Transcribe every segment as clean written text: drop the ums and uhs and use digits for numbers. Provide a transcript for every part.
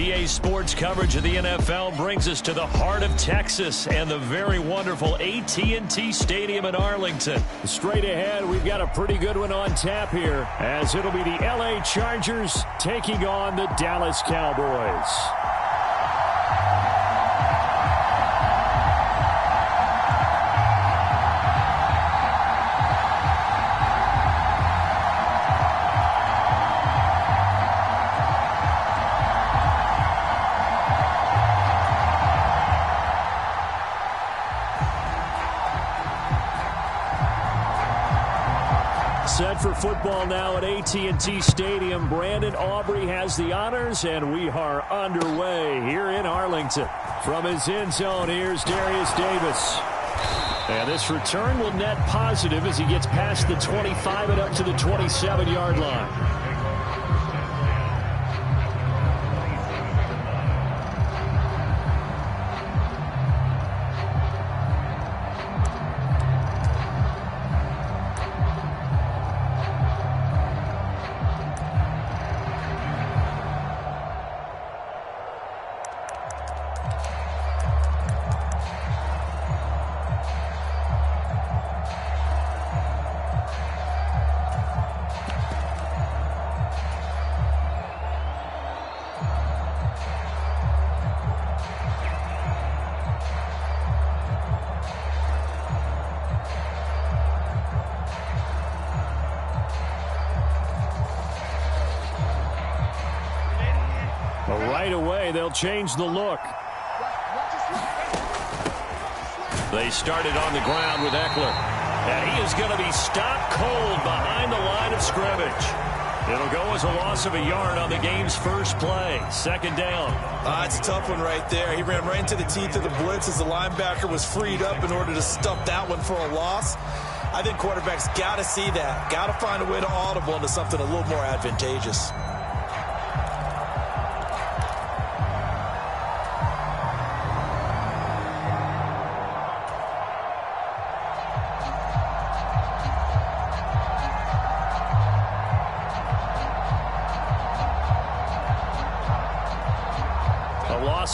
EA Sports coverage of the NFL brings us to the heart of Texas and the very wonderful AT&T Stadium in Arlington. Straight ahead, we've got a pretty good one on tap here, as it'll be the LA Chargers taking on the Dallas Cowboys. Set for football now at AT&T Stadium. Brandon Aubrey has the honors, and we are underway here in Arlington. From his end zone, here's Darius Davis. And this return will net positive as he gets past the 25 and up to the 27-yard line. Right away, they'll change the look. They started on the ground with Eckler. And he is going to be stopped cold behind the line of scrimmage. It'll go as a loss of a yard on the game's first play. Second down. It's a tough one right there. He ran right into the teeth of the blitz as the linebacker was freed up in order to stuff that one for a loss. I think quarterbacks got to see that. Got to find a way to audible into something a little more advantageous.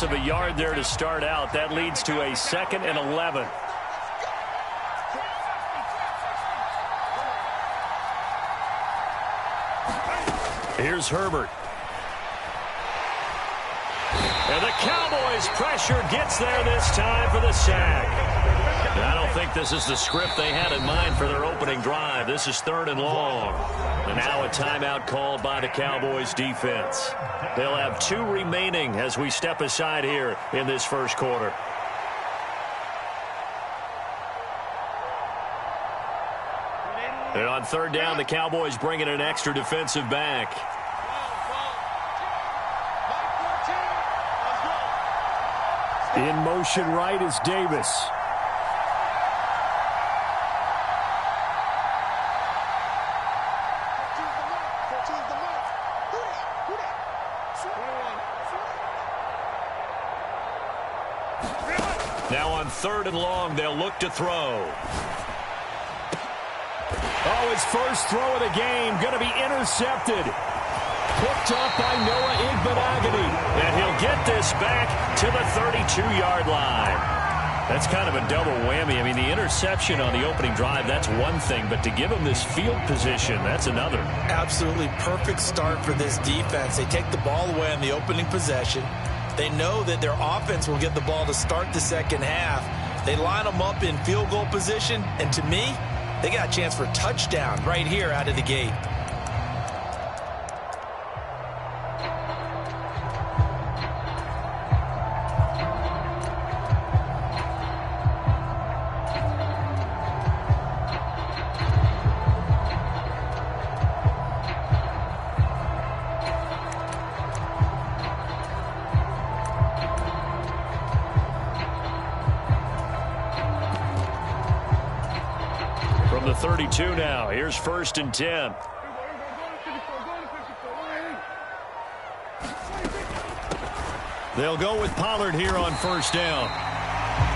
Of a yard there to start out. That leads to a 2nd and 11. Here's Herbert. And the Cowboys pressure gets there this time for the sack. And I don't think this is the script they had in mind for their opening drive. This is 3rd and long. And now a timeout called by the Cowboys defense. They'll have 2 remaining as we step aside here in this first quarter. And on 3rd down, the Cowboys bring in an extra defensive back. In motion right is Davis. Now on 3rd and long, they'll look to throw. Oh, his first throw of the game going to be intercepted. Picked off by Noah Igbenogany. And he'll get this back to the 32-yard line. That's kind of a double whammy. I mean, the interception on the opening drive, that's one thing. But to give him this field position, that's another. Absolutely perfect start for this defense. They take the ball away on the opening possession. They know that their offense will get the ball to start the second half. They line them up in field goal position. And to me, they got a chance for a touchdown right here out of the gate. From the 32 now, here's 1st and 10. They'll go with Pollard here on 1st down.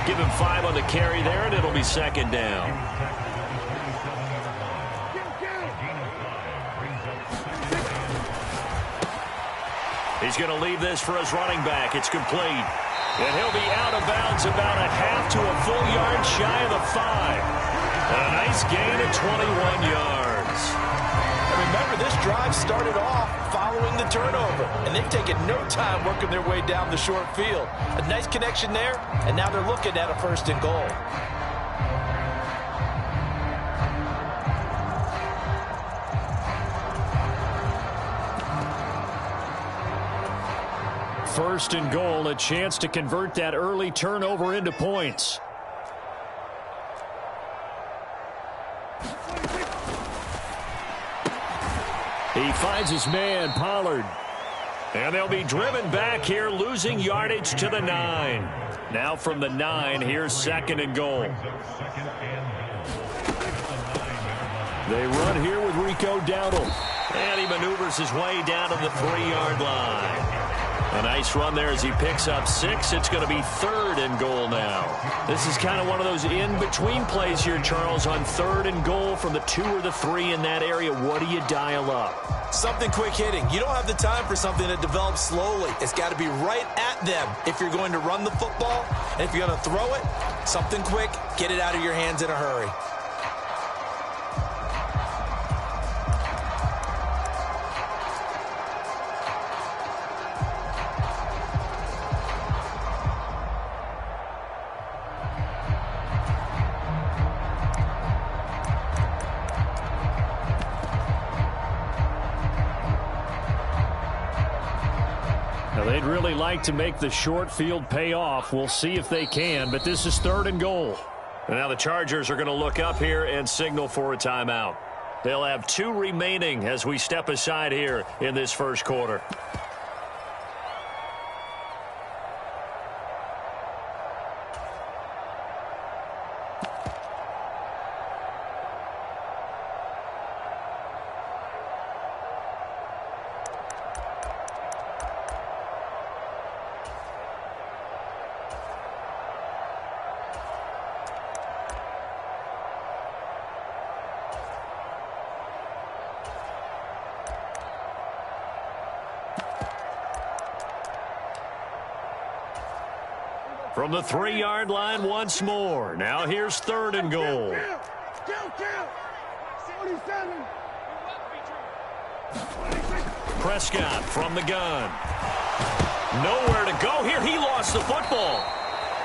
Give him 5 on the carry there, and it'll be 2nd down. He He's going to leave this for his running back. It's complete. And he'll be out of bounds about a half to a full yard shy of the 5. And a nice gain of 21 yards. And remember, this drive started off following the turnover, and they've taken no time working their way down the short field. A nice connection there, and now they're looking at a 1st and goal. First and goal, a chance to convert that early turnover into points. He finds his man, Pollard. And they'll be driven back here, losing yardage to the 9. Now from the 9, here's 2nd and goal. They run here with Rico Dowdle. And he maneuvers his way down to the 3-yard line. A nice run there as he picks up 6. It's going to be 3rd and goal now. This is kind of one of those in-between plays here, Charles, on 3rd and goal from the 2 or the 3 in that area. What do you dial up? Something quick hitting. You don't have the time for something that develops slowly. It's got to be right at them if you're going to run the football. And if you're going to throw it, something quick, get it out of your hands in a hurry. They'd really like to make the short field pay off. We'll see if they can, but this is 3rd and goal. And now the Chargers are going to look up here and signal for a timeout. They'll have 2 remaining as we step aside here in this first quarter. From the 3-yard line once more. Now here's 3rd and goal. Prescott from the gun. Nowhere to go here. He lost the football.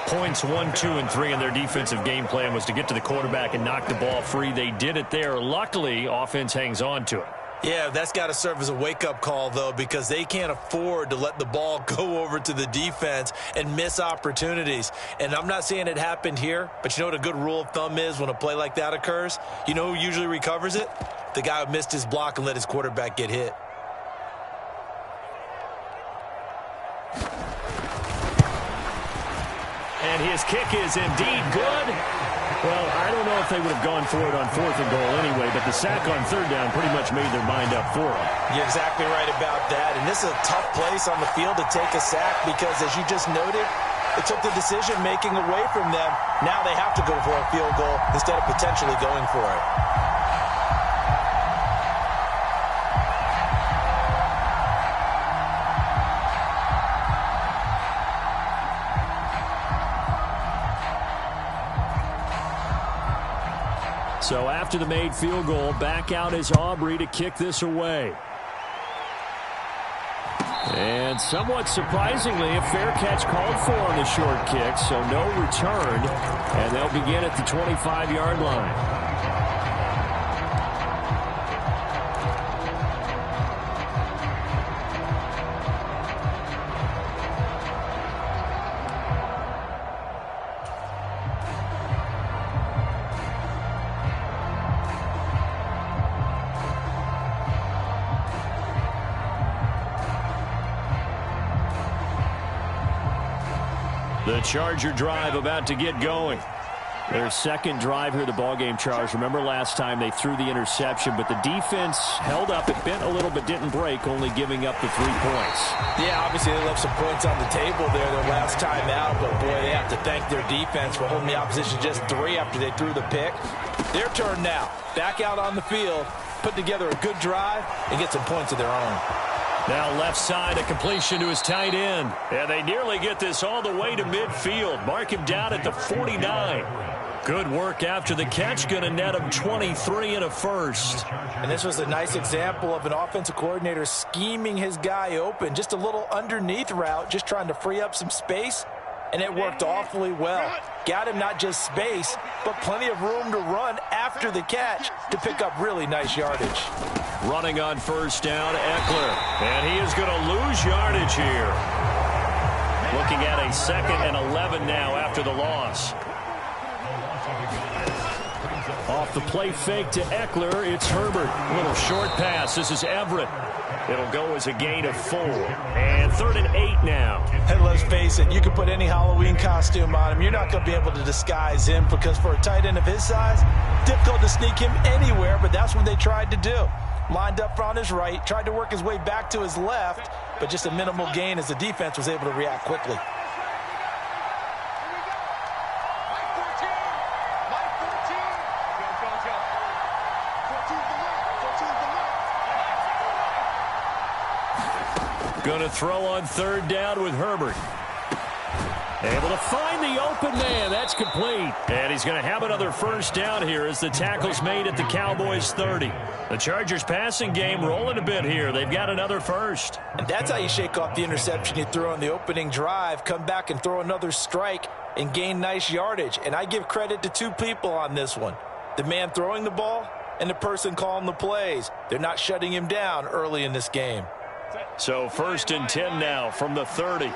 Points 1, 2, and 3 in their defensive game plan was to get to the quarterback and knock the ball free. They did it there. Luckily, offense hangs on to it. Yeah, that's got to serve as a wake-up call, though, because they can't afford to let the ball go over to the defense and miss opportunities. And I'm not saying it happened here, but you know what a good rule of thumb is when a play like that occurs? You know who usually recovers it? The guy who missed his block and let his quarterback get hit. And his kick is indeed good. Well, I don't know if they would have gone for it on 4th and goal anyway, but the sack on 3rd down pretty much made their mind up for it. You're exactly right about that. And this is a tough place on the field to take a sack because, as you just noted, it took the decision-making away from them. Now they have to go for a field goal instead of potentially going for it. So after the made field goal, back out is Aubrey to kick this away. And somewhat surprisingly, a fair catch called for on the short kick, so no return. And they'll begin at the 25-yard line. The Charger drive about to get going. Their second drive here, the ballgame, Charles. Remember last time they threw the interception, but the defense held up. It bent a little but didn't break, only giving up the 3 points. Yeah, obviously they left some points on the table there their last time out, but boy, they have to thank their defense for holding the opposition just 3 after they threw the pick. Their turn now. Back out on the field, put together a good drive, and get some points of their own. Now left side, a completion to his tight end. And they nearly get this all the way to midfield. Mark him down at the 49. Good work after the catch. Going to net him 23 and a first. And this was a nice example of an offensive coordinator scheming his guy open. Just a little underneath route, just trying to free up some space. And it worked awfully well. Got him not just space, but plenty of room to run after the catch to pick up really nice yardage. Running on first down, Eckler. And he is going to lose yardage here. Looking at a 2nd and 11 now after the loss. Off the play fake to Eckler, it's Herbert. Little short pass. This is Everett. It'll go as a gain of 4. And 3rd and 8 now. And let's face it, you can put any Halloween costume on him. You're not going to be able to disguise him because for a tight end of his size, difficult to sneak him anywhere, but that's what they tried to do. Lined up on his right, tried to work his way back to his left, but just a minimal gain as the defense was able to react quickly. Going to throw on 3rd down with Herbert. Able to find the open man. That's complete. And he's going to have another first down here as the tackle's made at the Cowboys' 30. The Chargers passing game rolling a bit here. They've got another first. And that's how you shake off the interception you threw on the opening drive, come back and throw another strike and gain nice yardage. And I give credit to 2 people on this one. The man throwing the ball and the person calling the plays. They're not shutting him down early in this game. So 1st and 10 now from the 30.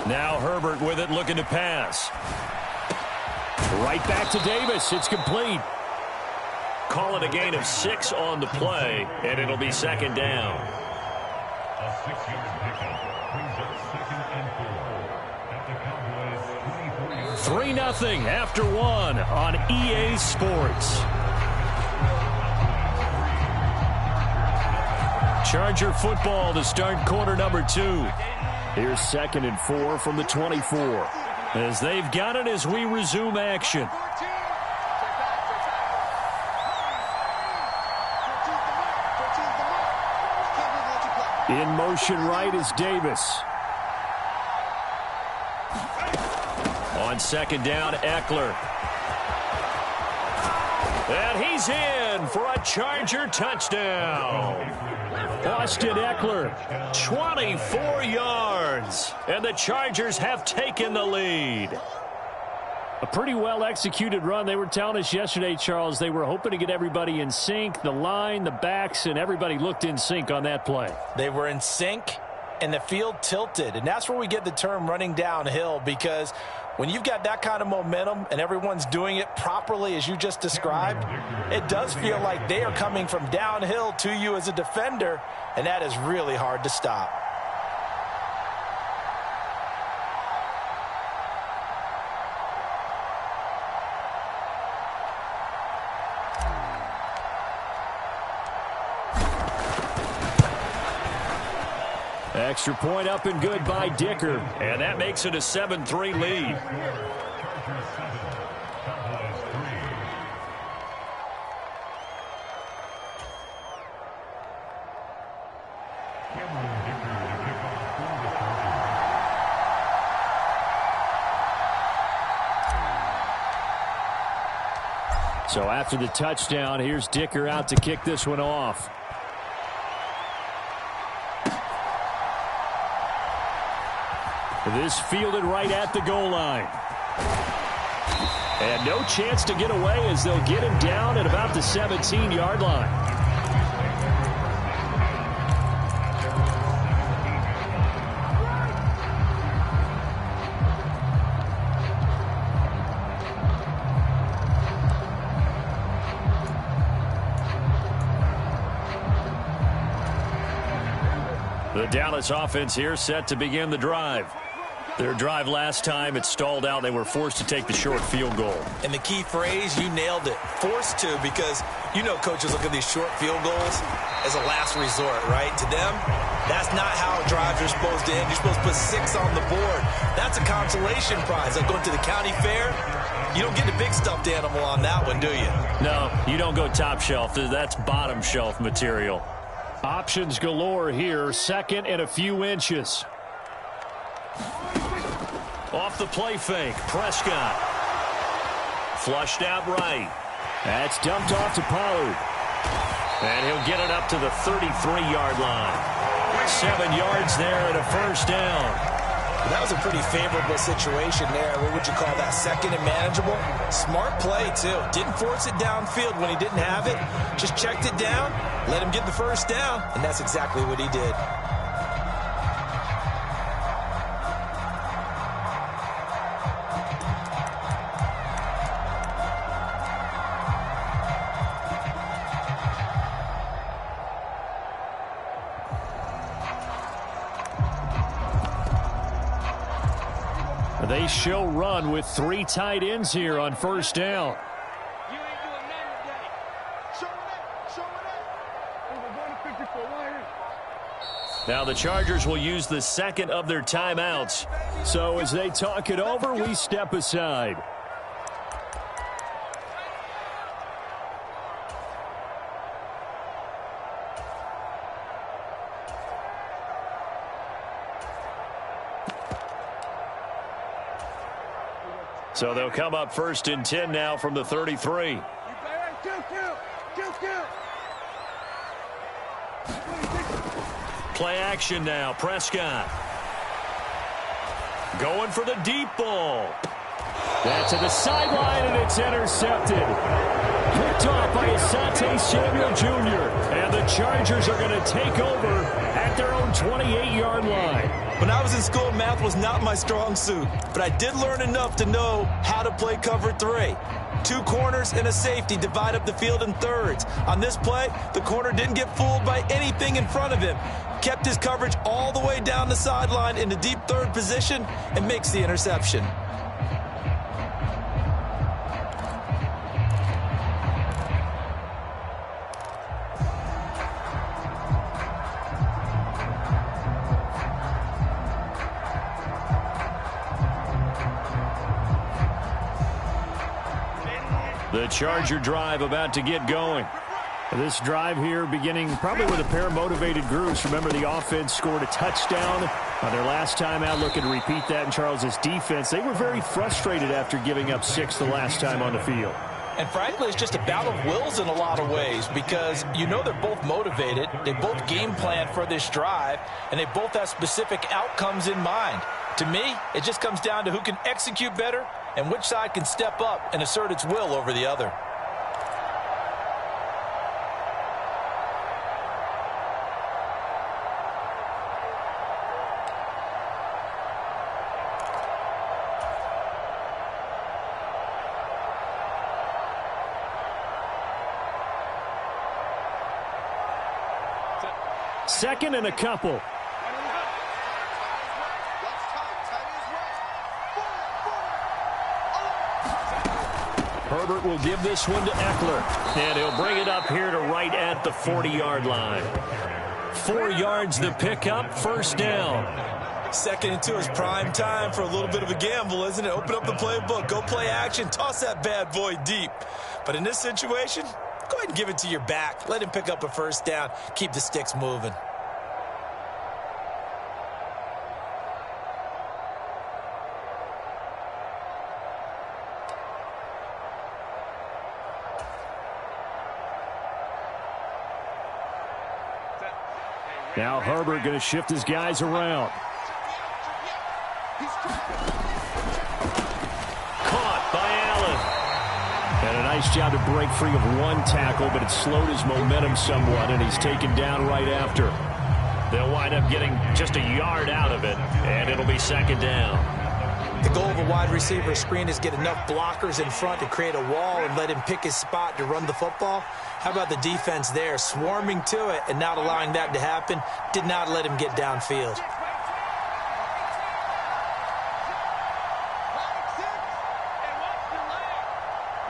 Now Herbert with it, looking to pass. Right back to Davis. It's complete. Call it a gain of 6 on the play, and it'll be 2nd down. A 6-yard pickup brings up 2nd and 4 at the Cowboys' 3-0 after 1 on EA Sports. Charger football to start quarter number 2. Here's 2nd and 4 from the 24. As they've got it as we resume action. In motion right is Davis. On 2nd down, Eckler. And he's in for a Charger touchdown. Austin Eckler, 24 yards. And the Chargers have taken the lead. A pretty well-executed run. They were telling us yesterday, Charles, they were hoping to get everybody in sync. The line, the backs, and everybody looked in sync on that play. They were in sync, and the field tilted. And that's where we get the term running downhill, because when you've got that kind of momentum and everyone's doing it properly as you just described, it does feel like they are coming from downhill to you as a defender, and that is really hard to stop. Extra point up and good by Dicker. And that makes it a 7-3 lead. So after the touchdown, here's Dicker out to kick this one off. This fielded right at the goal line. And no chance to get away as they'll get him down at about the 17-yard line. The Dallas offense here set to begin the drive. Their drive last time, it stalled out. They were forced to take the short field goal. And the key phrase, you nailed it. Forced to, because you know coaches look at these short field goals as a last resort, right? To them, that's not how drives are supposed to end. You're supposed to put 6 on the board. That's a consolation prize. Like going to the county fair, you don't get the big stuffed animal on that one, do you? No, you don't go top shelf. That's bottom shelf material. Options galore here. Second and a few inches. Off the play fake, Prescott. Flushed out right. That's dumped off to Pollard. And he'll get it up to the 33-yard line. 7 yards there and a first down. That was a pretty favorable situation there. What would you call that? Second and manageable? Smart play, too. Didn't force it downfield when he didn't have it. Just checked it down, let him get the first down, and that's exactly what he did. They show run with 3 tight ends here on first down. You ain't doing nothing today. Show it up. We're going to 54. Why Now the Chargers will use the second of their timeouts. So as they talk it over, we step aside. So they'll come up first and 10 now from the 33. Play action now, Prescott. Going for the deep ball. That's to the sideline, and it's intercepted. Picked off by Asante Samuel Jr. And the Chargers are going to take over at their own 28-yard line. When I was in school, math was not my strong suit, but I did learn enough to know how to play cover 3. 2 corners and a safety divide up the field in thirds. On this play, the corner didn't get fooled by anything in front of him. Kept his coverage all the way down the sideline in the deep third position and makes the interception. The Charger drive about to get going. This drive here beginning probably with a pair of motivated groups. Remember, the offense scored a touchdown on their last time out. Looking to repeat that in Charles's defense. They were very frustrated after giving up 6 the last time on the field. And frankly, it's just a battle of wills in a lot of ways because you know they're both motivated. They both game plan for this drive, and they both have specific outcomes in mind. To me, it just comes down to who can execute better and which side can step up and assert its will over the other. Second and a couple. Herbert will give this one to Eckler. And he'll bring it up here to right at the 40-yard line. 4 yards the pickup, first down. Second and 2 is prime time for a little bit of a gamble, isn't it? Open up the playbook, go play action, toss that bad boy deep. But in this situation, go ahead and give it to your back. Let him pick up a first down. Keep the sticks moving. Now Herbert going to shift his guys around. Caught by Allen. And a nice job to break free of 1 tackle, but it slowed his momentum somewhat, and he's taken down right after. They'll wind up getting just a yard out of it, and it'll be second down. The goal of a wide receiver screen is get enough blockers in front to create a wall and let him pick his spot to run the football. How about the defense there, swarming to it and not allowing that to happen? Did not let him get downfield.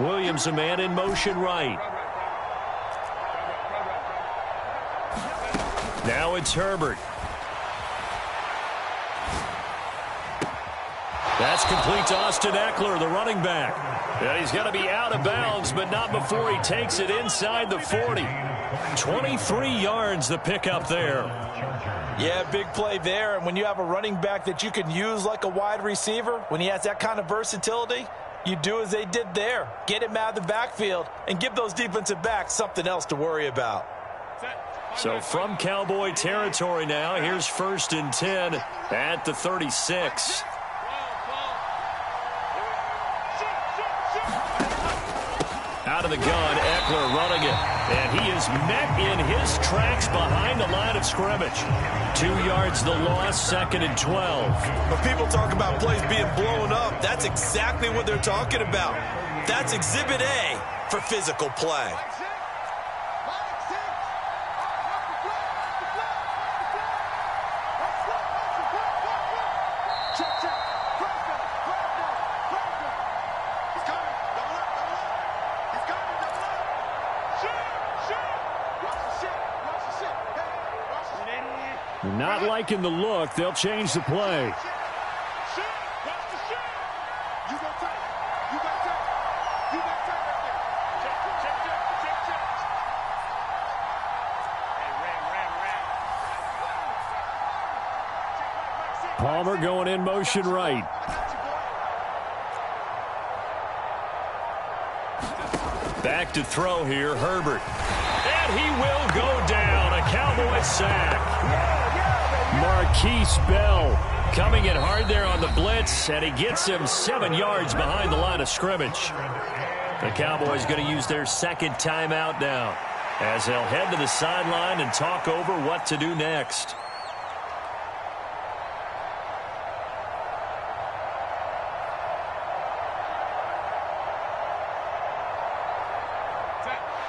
Williams, a man in motion right. Now it's Herbert. That's complete to Austin Eckler, the running back. And he's got to be out of bounds, but not before he takes it inside the 40. 23 yards the pickup there. Yeah, big play there. And when you have a running back that you can use like a wide receiver, when he has that kind of versatility, you do as they did there. Get him out of the backfield and give those defensive backs something else to worry about. So from Cowboy territory now, here's 1st and 10 at the 36. Out of the gun, Eckler running it. And he is met in his tracks behind the line of scrimmage. 2 yards the loss, 2nd and 12. When people talk about plays being blown up, that's exactly what they're talking about. That's Exhibit A for physical play. Not liking the look. They'll change the play. Palmer going in motion right. Back to throw here, Herbert. And he will go down. A Cowboy sack. Marquise Bell coming in hard there on the blitz, and he gets him 7 yards behind the line of scrimmage. The Cowboys going to use their 2nd timeout now as they'll head to the sideline and talk over what to do next.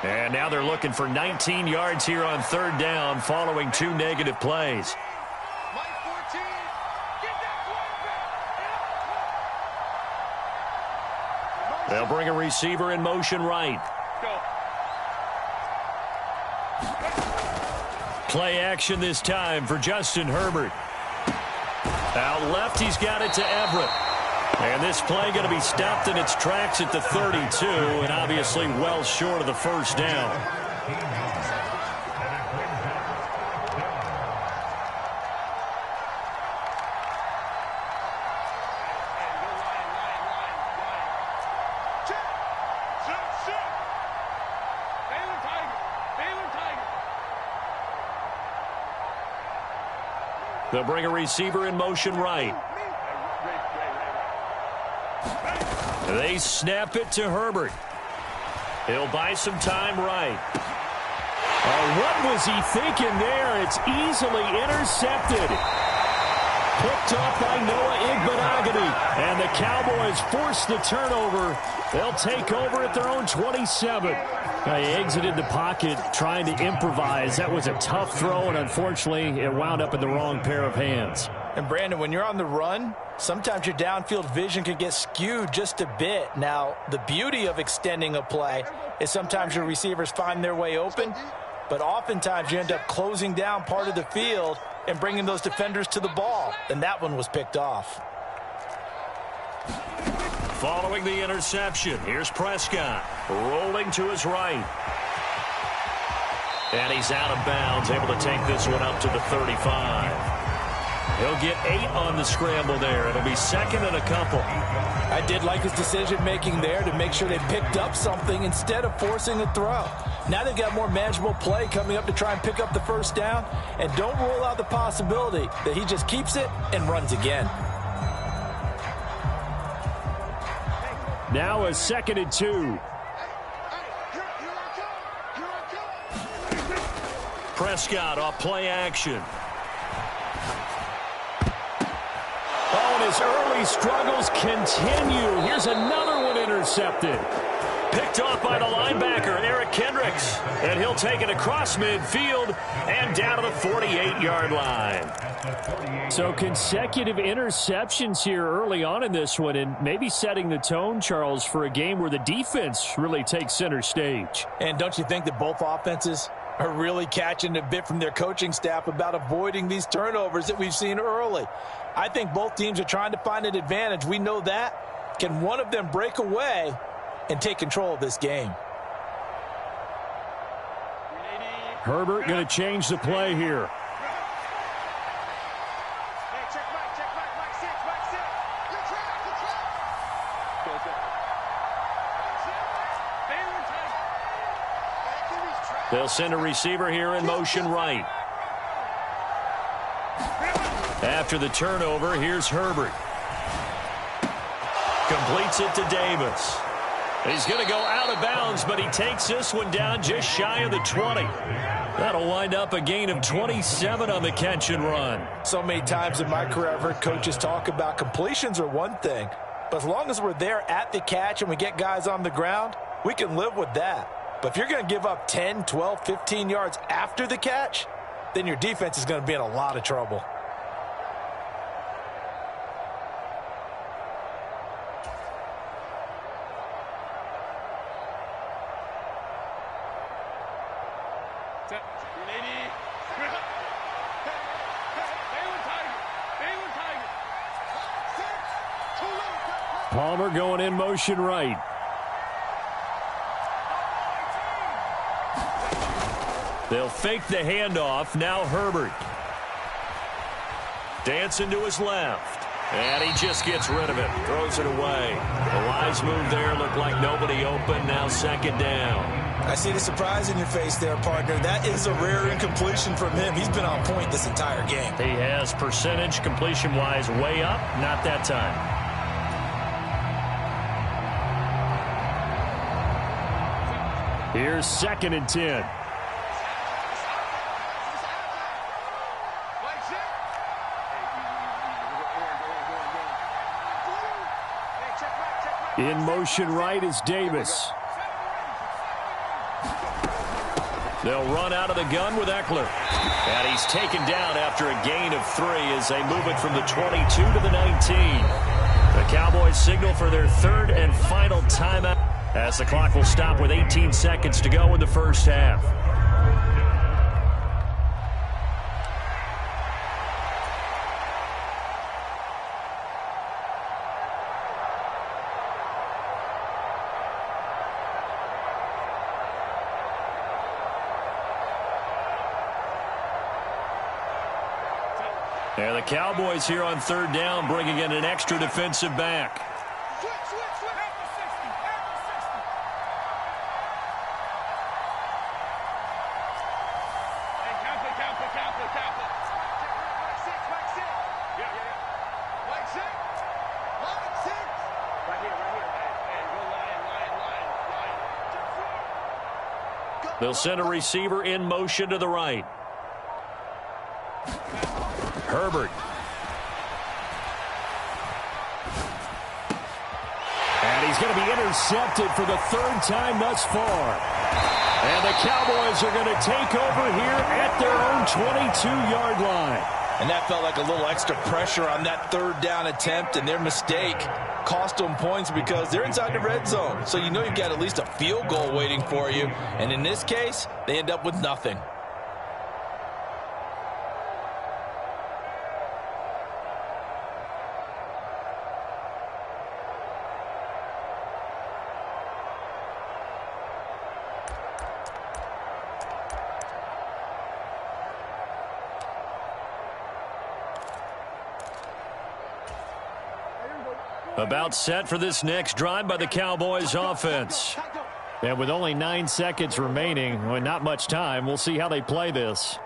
And now they're looking for 19 yards here on 3rd down following 2 negative plays. They'll bring a receiver in motion right. Play action this time for Justin Herbert. Out left, he's got it to Everett. And this play going to be stopped in its tracks at the 32, and obviously well short of the 1st down. They'll bring a receiver in motion right. They snap it to Herbert. He'll buy some time right. What was he thinking there? It's easily intercepted. Picked off by Noah Igbenogany. And the Cowboys force the turnover. They'll take over at their own 27. They exited the pocket trying to improvise. That was a tough throw, and unfortunately, it wound up in the wrong pair of hands. And, Brandon, when you're on the run, sometimes your downfield vision can get skewed just a bit. Now, the beauty of extending a play is sometimes your receivers find their way open, but oftentimes you end up closing down part of the field and bringing those defenders to the ball, and that one was picked off. Following the interception, here's Prescott rolling to his right. And he's out of bounds, able to take this one up to the 35. He'll get 8 on the scramble there. It'll be 2nd and a couple. I did like his decision-making there to make sure they picked up something instead of forcing a throw. Now they've got more manageable play coming up to try and pick up the 1st down. And don't rule out the possibility that he just keeps it and runs again. Now a 2nd and 2. Prescott off play action. Oh, and his early struggles continue. Here's another one intercepted. Picked off by the linebacker, Eric Kendricks. And he'll take it across midfield and down to the 48-yard line. So consecutive interceptions here early on in this one, and maybe setting the tone, Charles, for a game where the defense really takes center stage. And don't you think that both offenses are really catching a bit from their coaching staff about avoiding these turnovers that we've seen early? I think both teams are trying to find an advantage. We know that. Can one of them break away and take control of this game? Herbert going to change the play here. They'll send a receiver here in motion right. After the turnover, here's Herbert. Completes it to Davis. He's going to go out of bounds, but he takes this one down just shy of the 20. That'll wind up a gain of 27 on the catch and run. So many times in my career, I've heard coaches talk about completions are one thing, but as long as we're there at the catch and we get guys on the ground, we can live with that. But if you're going to give up 10, 12, 15 yards after the catch, then your defense is going to be in a lot of trouble. Palmer going in motion right. They'll fake the handoff. Now Herbert. Dancing to his left. And he just gets rid of it. Throws it away. The wise move there. Looked like nobody open. Now second down. I see the surprise in your face there, partner. That is a rare incompletion from him. He's been on point this entire game. He has percentage completion-wise way up. Not that time. Here's 2nd and 10. In motion right is Davis. They'll run out of the gun with Eckler. And he's taken down after a gain of 3 as they move it from the 22 to the 19. The Cowboys signal for their 3rd and final timeout as the clock will stop with 18 seconds to go in the first half. And the Cowboys here on 3rd down, bringing in an extra defensive back. They'll send a receiver in motion to the right. Herbert. And he's going to be intercepted for the 3rd time thus far. And the Cowboys are going to take over here at their own 22-yard line. And that felt like a little extra pressure on that 3rd down attempt, and their mistake cost them points because they're inside the red zone. So you know you've got at least a field goal waiting for you. And in this case, they end up with nothing. About set for this next drive by the Cowboys offense. And with only 9 seconds remaining, well, not much time, we'll see how they play this.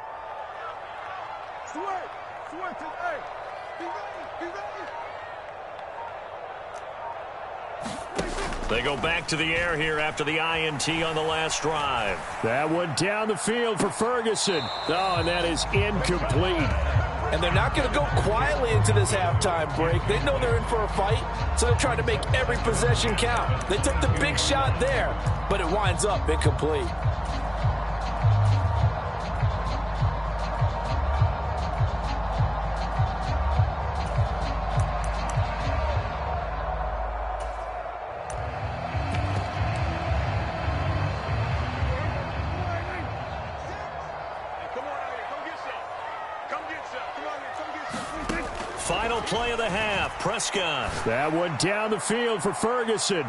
They go back to the air here after the INT on the last drive. That one down the field for Ferguson. Oh, and that is incomplete. And they're not going to go quietly into this halftime break. They know they're in for a fight, so they're trying to make every possession count. They took the big shot there, but it winds up incomplete. Final play of the half, Prescott. That one down the field for Ferguson.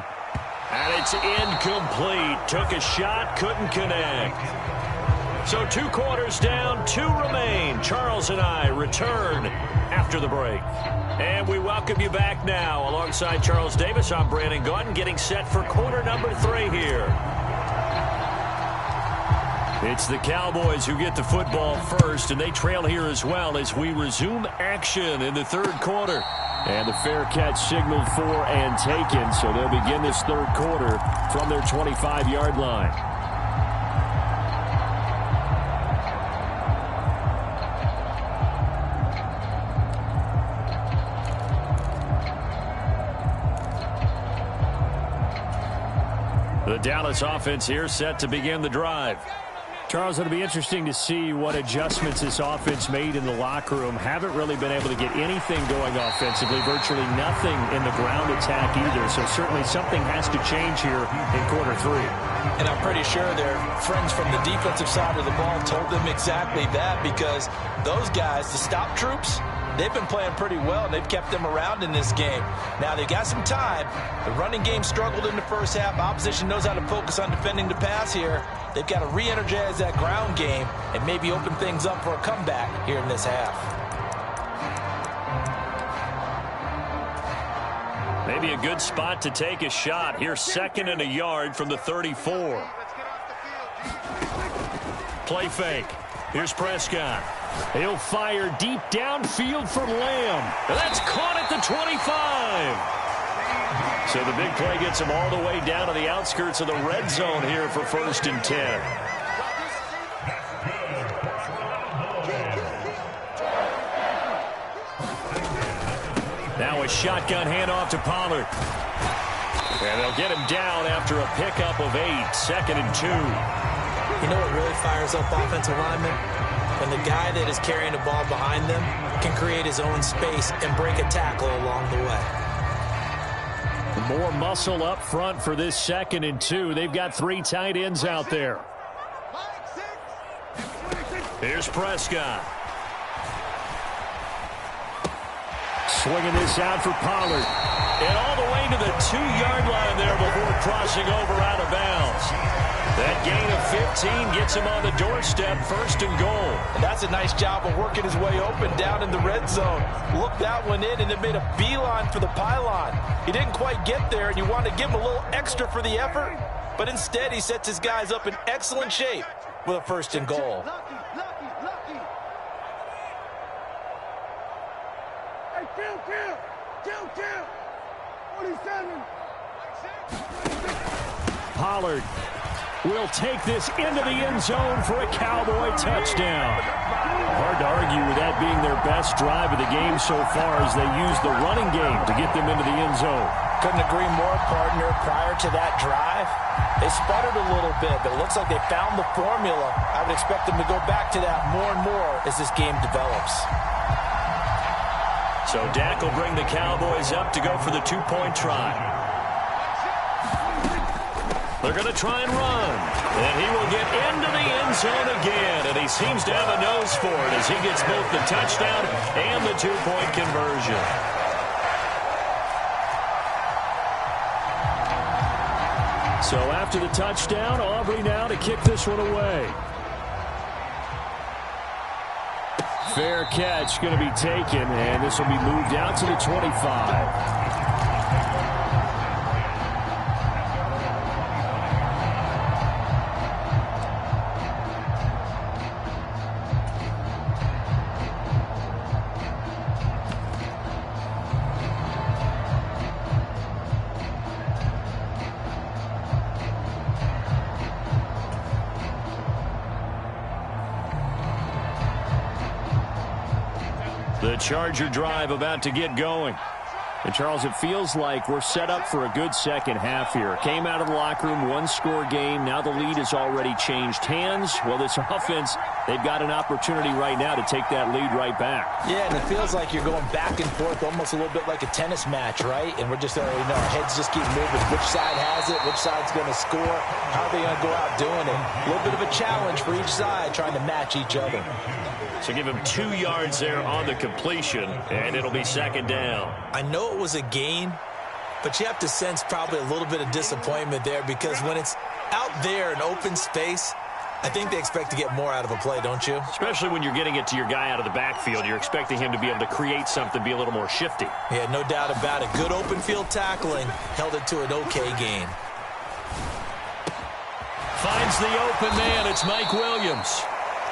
And it's incomplete. Took a shot, couldn't connect. So 2 quarters down, 2 remain. Charles and I return after the break. And we welcome you back now. Alongside Charles Davis, I'm Brandon Gaudin, getting set for quarter number 3 here. It's the Cowboys who get the football first, and they trail here as well as we resume action in the 3rd quarter. And the fair catch signaled for and taken, so they'll begin this 3rd quarter from their 25-yard line. The Dallas offense here set to begin the drive. Charles, it'll be interesting to see what adjustments this offense made in the locker room. Haven't really been able to get anything going offensively, virtually nothing in the ground attack either. So certainly something has to change here in quarter 3. And I'm pretty sure their friends from the defensive side of the ball told them exactly that, because those guys, the stop troops, they've been playing pretty well, and they've kept them around in this game. Now, they've got some time. The running game struggled in the first half. Opposition knows how to focus on defending the pass here. They've got to re-energize that ground game and maybe open things up for a comeback here in this half. Maybe a good spot to take a shot. Here's 2nd and a yard from the 34. Play fake. Here's Prescott. He'll fire deep downfield for Lamb. And that's caught at the 25. So the big play gets him all the way down to the outskirts of the red zone here for 1st and 10. Now a shotgun handoff to Pollard. And they'll get him down after a pickup of 8, 2nd and 2. You know what really fires up offensive linemen? When the guy that is carrying the ball behind them can create his own space and break a tackle along the way. More muscle up front for this 2nd and 2. They've got 3 tight ends out there. Here's Prescott. Swinging this out for Pollard. And all the way to the 2-yard line there before crossing over out of bounds. That gain of 15 gets him on the doorstep, 1st and goal. And that's a nice job of working his way open down in the red zone. Looked that one in and then made a beeline for the pylon. He didn't quite get there, and you want to give him a little extra for the effort. But instead, he sets his guys up in excellent shape with a 1st and goal. Hey, kill. 47. Pollard will take this into the end zone for a Cowboy touchdown. Hard to argue with that being their best drive of the game so far, as they use the running game to get them into the end zone. Couldn't agree more, partner. Prior to that drive, they sputtered a little bit, but it looks like they found the formula. I would expect them to go back to that more and more as this game develops. So Dak will bring the Cowboys up to go for the 2-point try. They're going to try and run. And he will get into the end zone again. And he seems to have a nose for it as he gets both the touchdown and the 2-point conversion. So after the touchdown, Aubrey now to kick this one away. Fair catch going to be taken, and this will be moved out to the 25. The Charger drive about to get going. And, Charles, it feels like we're set up for a good second half here. Came out of the locker room, one-score game. Now the lead has already changed hands. Well, this offense, they've got an opportunity right now to take that lead right back. Yeah, and it feels like you're going back and forth, almost a little bit like a tennis match, right? And we're just, our heads just keep moving. Which side has it? Which side's going to score? How are they going to go out doing it? A little bit of a challenge for each side, trying to match each other. So give him 2 yards there on the completion, and it'll be second down. I know it was a gain, but you have to sense probably a little bit of disappointment there, because when it's out there in open space, I think they expect to get more out of a play, don't you? Especially when you're getting it to your guy out of the backfield. You're expecting him to be able to create something, be a little more shifty. Yeah, no doubt about it. Good open field tackling, held it to an okay gain. Finds the open man. It's Mike Williams.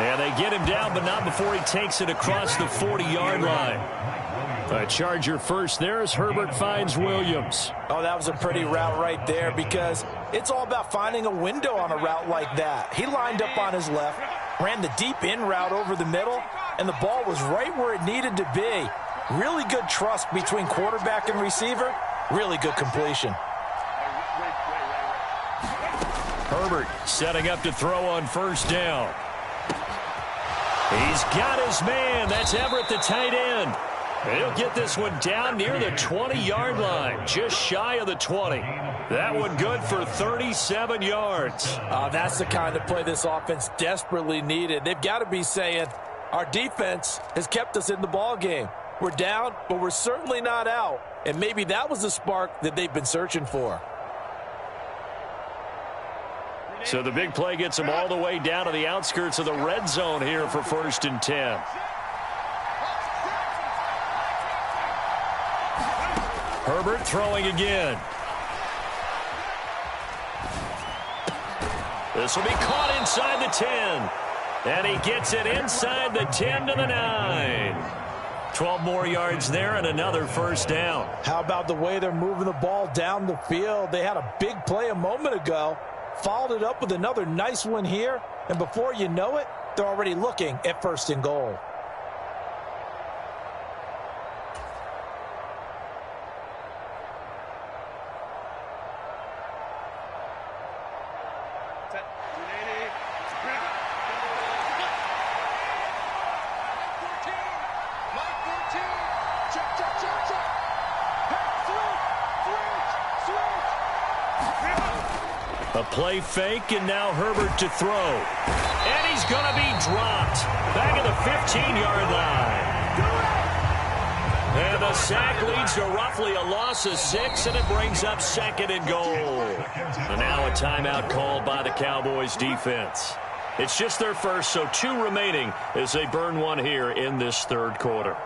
And they get him down, but not before he takes it across the 40-yard line. A Charger first there as Herbert finds Williams. Oh, that was a pretty route right there, because it's all about finding a window on a route like that. He lined up on his left, ran the deep in route over the middle, and the ball was right where it needed to be. Really good trust between quarterback and receiver. Really good completion. Herbert setting up to throw on first down. He's got his man. That's Everett, the tight end. He'll get this one down near the 20-yard line, just shy of the 20. That one good for 37 yards. That's the kind of play this offense desperately needed. They've got to be saying, our defense has kept us in the ball game. We're down, but we're certainly not out. And maybe that was the spark that they've been searching for. So the big play gets him all the way down to the outskirts of the red zone here for 1st and 10. Herbert throwing again. This will be caught inside the 10. And he gets it inside the 10 to the 9. 12 more yards there and another first down. How about the way they're moving the ball down the field? They had a big play a moment ago. Followed it up with another nice one here, and before you know it, they're already looking at 1st and goal. A play fake, and now Herbert to throw. And he's going to be dropped back at the 15-yard line. And the sack leads to roughly a loss of 6, and it brings up 2nd and goal. And now a timeout called by the Cowboys defense. It's just their first, so 2 remaining as they burn one here in this 3rd quarter.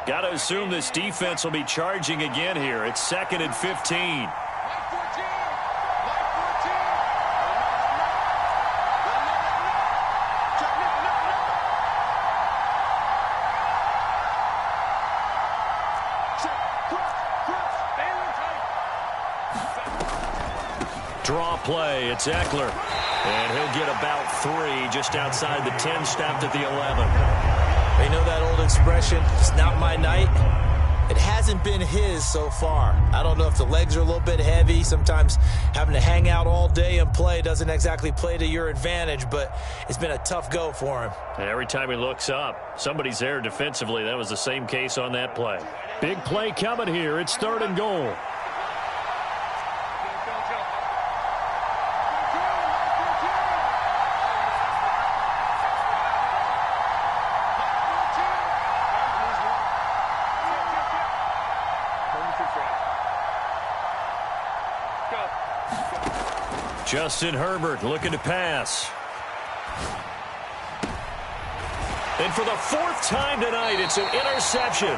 Got to assume this defense will be charging again here. It's 2nd and 15. Draw play. It's Eckler. And he'll get about 3 just outside the 10, stopped at the 11. You know that old expression, it's not my night? It hasn't been his so far. I don't know if the legs are a little bit heavy. Sometimes having to hang out all day and play doesn't exactly play to your advantage, but it's been a tough go for him. And every time he looks up, somebody's there defensively. That was the same case on that play. Big play coming here. It's 3rd and goal. Justin Herbert looking to pass. And for the 4th time tonight, it's an interception.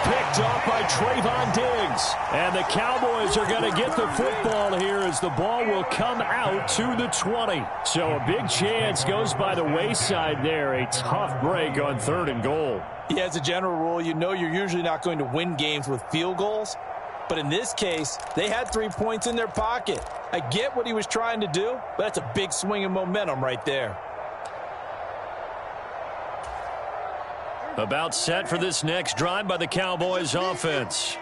Picked off by Trayvon Diggs. And the Cowboys are going to get the football here as the ball will come out to the 20. So a big chance goes by the wayside there. A tough break on 3rd and goal. Yeah, as a general rule, you know you're usually not going to win games with field goals. But in this case, they had 3 points in their pocket. I get what he was trying to do, but that's a big swing of momentum right there. About set for this next drive by the Cowboys offense.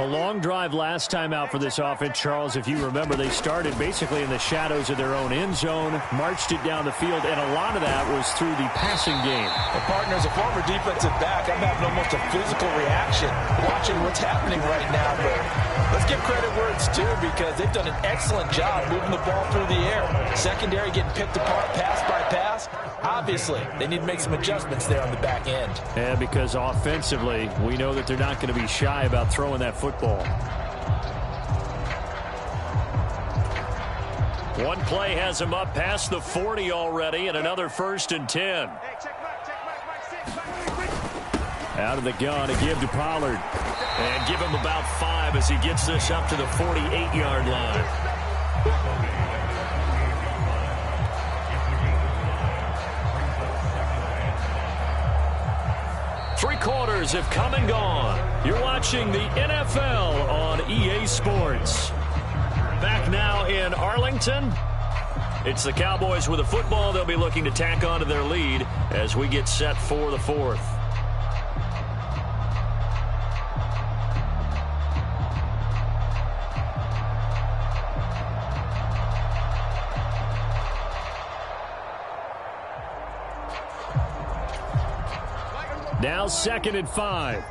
A long drive last time out for this offense, Charles. If you remember, they started basically in the shadows of their own end zone, marched it down the field, and a lot of that was through the passing game. Well, partner, as a former defensive back, I'm having almost a physical reaction watching what's happening right now. But let's give credit where it's due because they've done an excellent job moving the ball through the air. Secondary getting picked apart pass by pass. Obviously, they need to make some adjustments there on the back end. And because offensively, we know that they're not going to be shy about throwing that football. One play has him up past the 40 already, and another 1st and 10. Out of the gun, a give to Pollard. And give him about 5 as he gets this up to the 48-yard line. Three quarters have come and gone. You're watching the NFL on EA Sports. Back now in Arlington. It's the Cowboys with the football. They'll be looking to tack on to their lead as we get set for the 4th. Now 2nd and 5. Hey,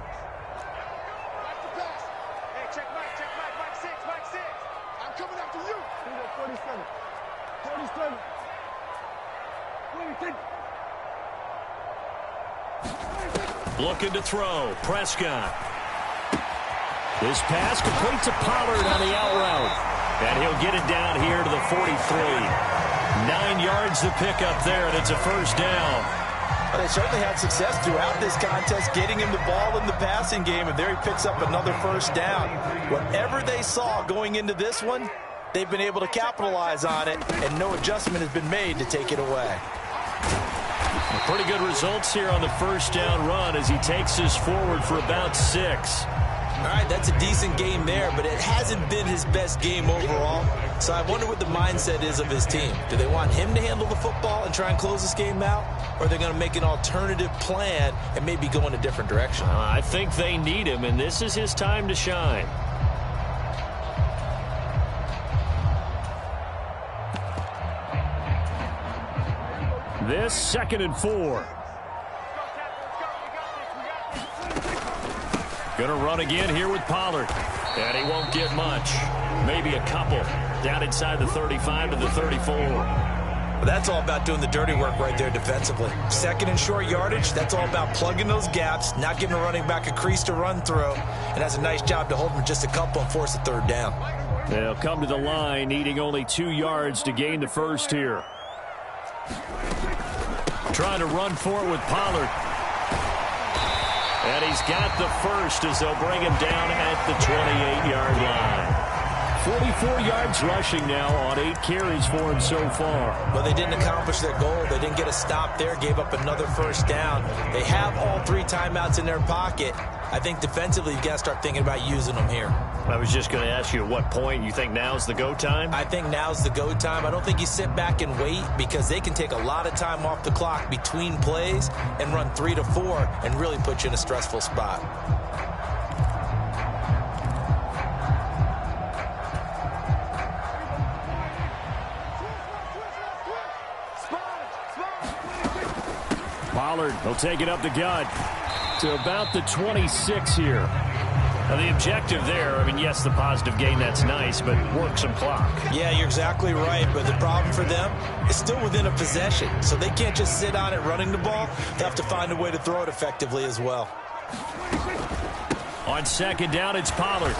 check Mike 6, Mike 6. I'm coming after you. 47. 47. Looking to throw. Prescott. This pass complete to Pollard on the out route. And he'll get it down here to the 43. 9 yards to pick up there, and it's a 1st down. Well, they certainly had success throughout this contest, getting him the ball in the passing game, and there he picks up another 1st down. Whatever they saw going into this one, they've been able to capitalize on it, and no adjustment has been made to take it away. Pretty good results here on the 1st down run as he takes this forward for about 6. All right, that's a decent game there, but it hasn't been his best game overall. So I wonder what the mindset is of his team. Do they want him to handle the football and try and close this game out? Or are they going to make an alternative plan and maybe go in a different direction? I think they need him, and this is his time to shine. This 2nd and 4. Gonna run again here with Pollard. And he won't get much. Maybe a couple. Down inside the 35 to the 34. But that's all about doing the dirty work right there defensively. 2nd and short yardage, that's all about plugging those gaps, not giving a running back a crease to run through, and has a nice job to hold him just a couple and force a 3rd down. They'll come to the line, needing only 2 yards to gain the 1st here. Trying to run for it with Pollard. And he's got the 1st as they'll bring him down at the 28-yard line. 44 yards rushing now on 8 carries for him so far. Well, they didn't accomplish their goal. They didn't get a stop there, gave up another 1st down. They have all 3 timeouts in their pocket. I think defensively, you've got to start thinking about using them here. I was just going to ask you at what point you think now's the go time? I think now's the go time. I don't think you sit back and wait because they can take a lot of time off the clock between plays and run 3 to 4 and really put you in a stressful spot. Pollard, he'll take it up the gut to about the 26 here. Now, the objective there, I mean, yes, the positive gain, that's nice, but work some clock. Yeah, you're exactly right, but the problem for them is still within a possession, so they can't just sit on it running the ball. They have to find a way to throw it effectively as well. On 2nd down, it's Pollard.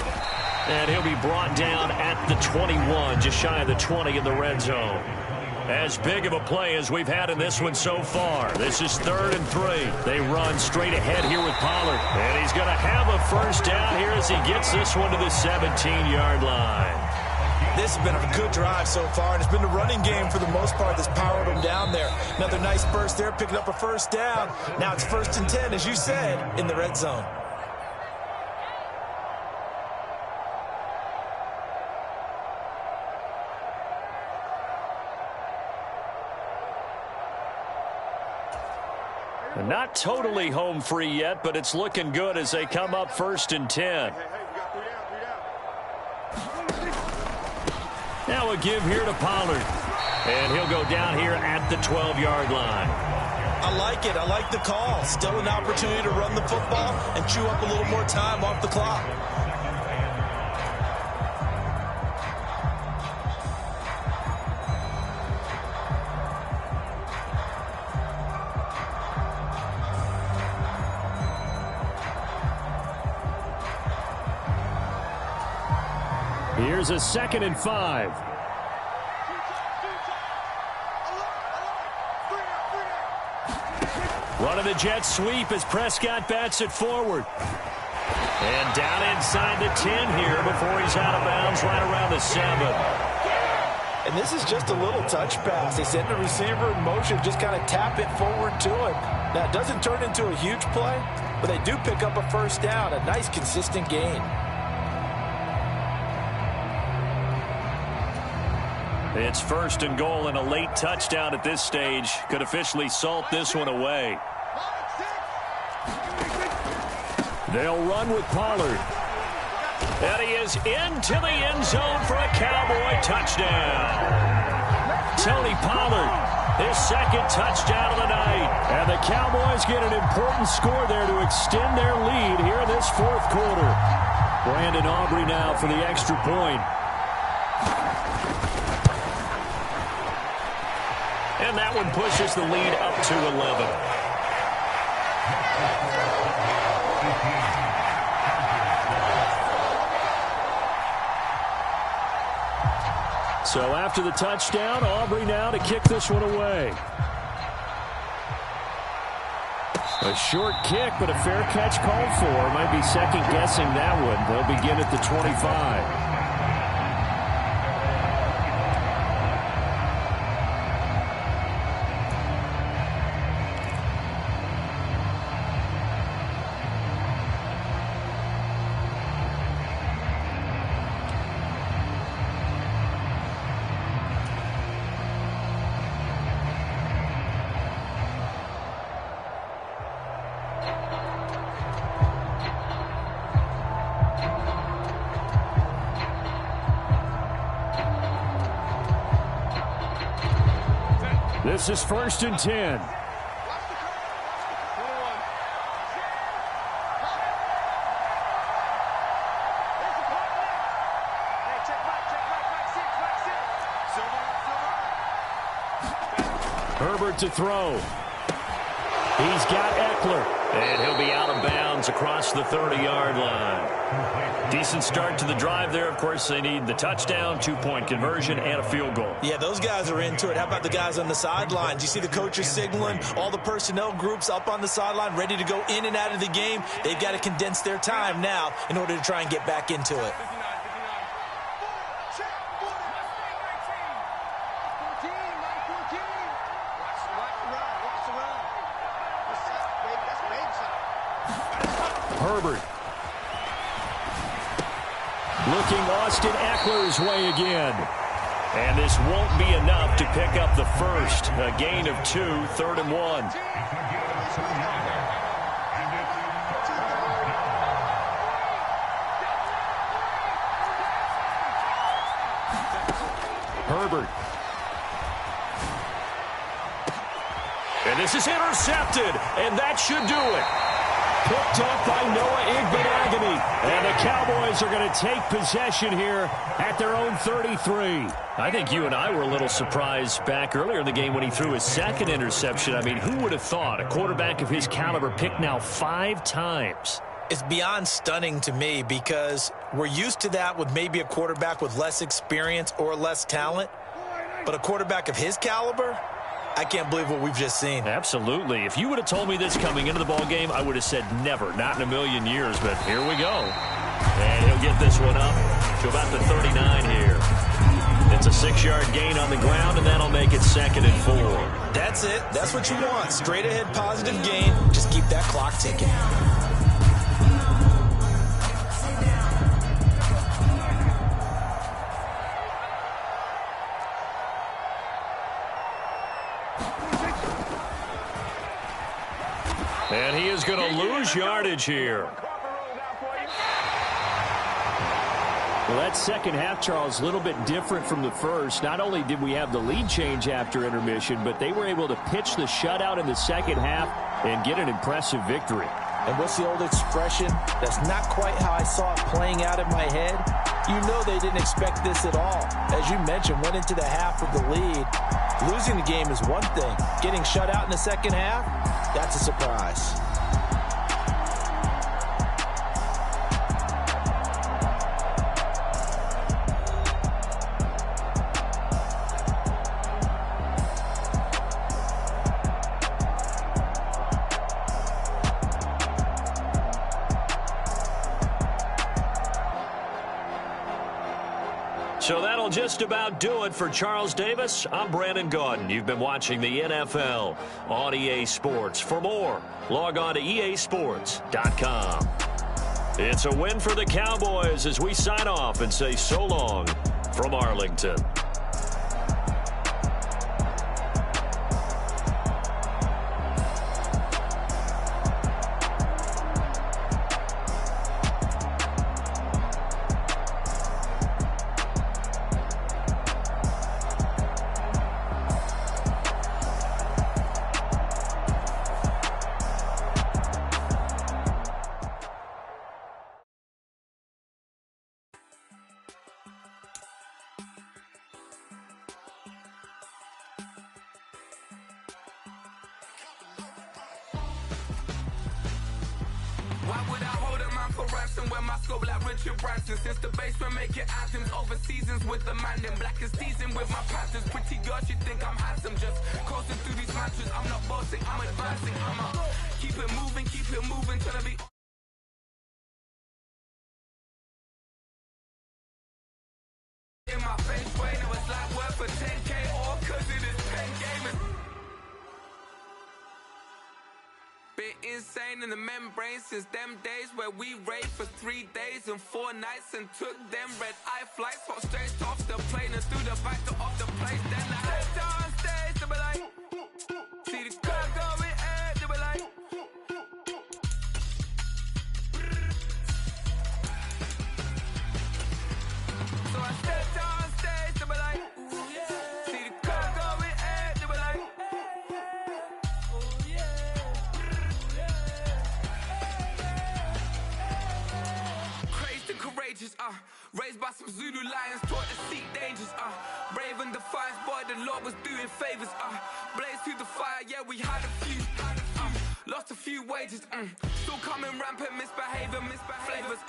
And he'll be brought down at the 21, just shy of the 20 in the red zone. As big of a play as we've had in this one so far. This is 3rd and 3. They run straight ahead here with Pollard. And he's going to have a first down here as he gets this one to the 17-yard line. This has been a good drive so far, and it's been the running game for the most part that's powered them down there. Another nice burst there, picking up a first down. Now it's 1st and 10, as you said, in the red zone. Not totally home free yet, but it's looking good as they come up 1st and 10. Now a give here to Pollard. And he'll go down here at the 12-yard line. I like it. I like the call. Still an opportunity to run the football and chew up a little more time off the clock. Here's a 2nd and 5. Running the jet sweep as Prescott bats it forward. And down inside the 10 here before he's out of bounds right around the 7. And this is just a little touch pass. They send the receiver in motion, just kind of tap it forward to him. Now, it doesn't turn into a huge play, but they do pick up a first down, a nice consistent gain. It's 1st and goal, and a late touchdown at this stage could officially salt this one away. They'll run with Pollard. And he is into the end zone for a Cowboy touchdown. Tony Pollard, his 2nd touchdown of the night. And the Cowboys get an important score there to extend their lead here in this 4th quarter. Brandon Aubrey now for the extra point. And that one pushes the lead up to 11. So after the touchdown, Aubrey now to kick this one away. A short kick, but a fair catch called for. Might be second-guessing that one. They'll begin at the 25. This is 1st and 10. Herbert to throw. He's got Eckler. And he'll be out of bounds across the 30-yard line. Decent start to the drive there. Of course, they need the touchdown, 2-point conversion, and a field goal. Yeah, those guys are into it. How about the guys on the sidelines? You see the coaches signaling, all the personnel groups up on the sideline ready to go in and out of the game. They've got to condense their time now in order to try and get back into it. Herbert. Looking Austin Eckler's way again. And this won't be enough to pick up the first. A gain of 2, 3rd and 1. Herbert. And this is intercepted, and that should do it. Picked up by Noah Igbenogany. And the Cowboys are going to take possession here at their own 33. I think you and I were a little surprised back earlier in the game when he threw his 2nd interception. I mean, who would have thought a quarterback of his caliber picked now 5 times? It's beyond stunning to me because we're used to that with maybe a quarterback with less experience or less talent. But a quarterback of his caliber, I can't believe what we've just seen. Absolutely. If you would have told me this coming into the ball game, I would have said never, not in a million years. But here we go. And he'll get this one up to about the 39 here. It's a 6-yard gain on the ground, and that'll make it 2nd and 4. That's it. That's what you want. Straight ahead positive gain. Just keep that clock ticking. And he is going to lose yardage here. Well, that second half, Charles, a little bit different from the first. Not only did we have the lead change after intermission, but they were able to pitch the shutout in the second half and get an impressive victory. And what's the old expression? That's not quite how I saw it playing out in my head. You know they didn't expect this at all. As you mentioned, went into the half with the lead. Losing the game is one thing. Getting shut out in the second half, that's a surprise. So that'll just about do it for Charles Davis. I'm Brandon Gaudin. You've been watching the NFL on EA Sports. For more, log on to easports.com. It's a win for the Cowboys as we sign off and say so long from Arlington. Why would I hold a man for ransom when my scope like Richard Branson? Since the basement making anthems over seasons with the man, then black is seasoned with my patterns. Pretty girl, she think I'm handsome, just coasting through these matches. I'm not bossing, I'm advancing, I'm up. Keep it moving, trying to be in my face way. Now it's like work for 10K all cause it is pen gaming. Been insane in the membrane since them days where we raved for 3 days and 4 nights and took them red eye flights, hot straight off the plane and through the back door of the place. Then I stepped on stage, they were like, see the crowd going ahead, they were like, so I stepped on stage, they were like, see the crowd going ahead, they were like, crazed and courageous, raised by some Zulu lions, taught to seek dangers, brave and defiant, boy, the Lord was doing favors, blaze through the fire, yeah, we had a few, lost a few wages, still coming rampant, misbehavior, flavors,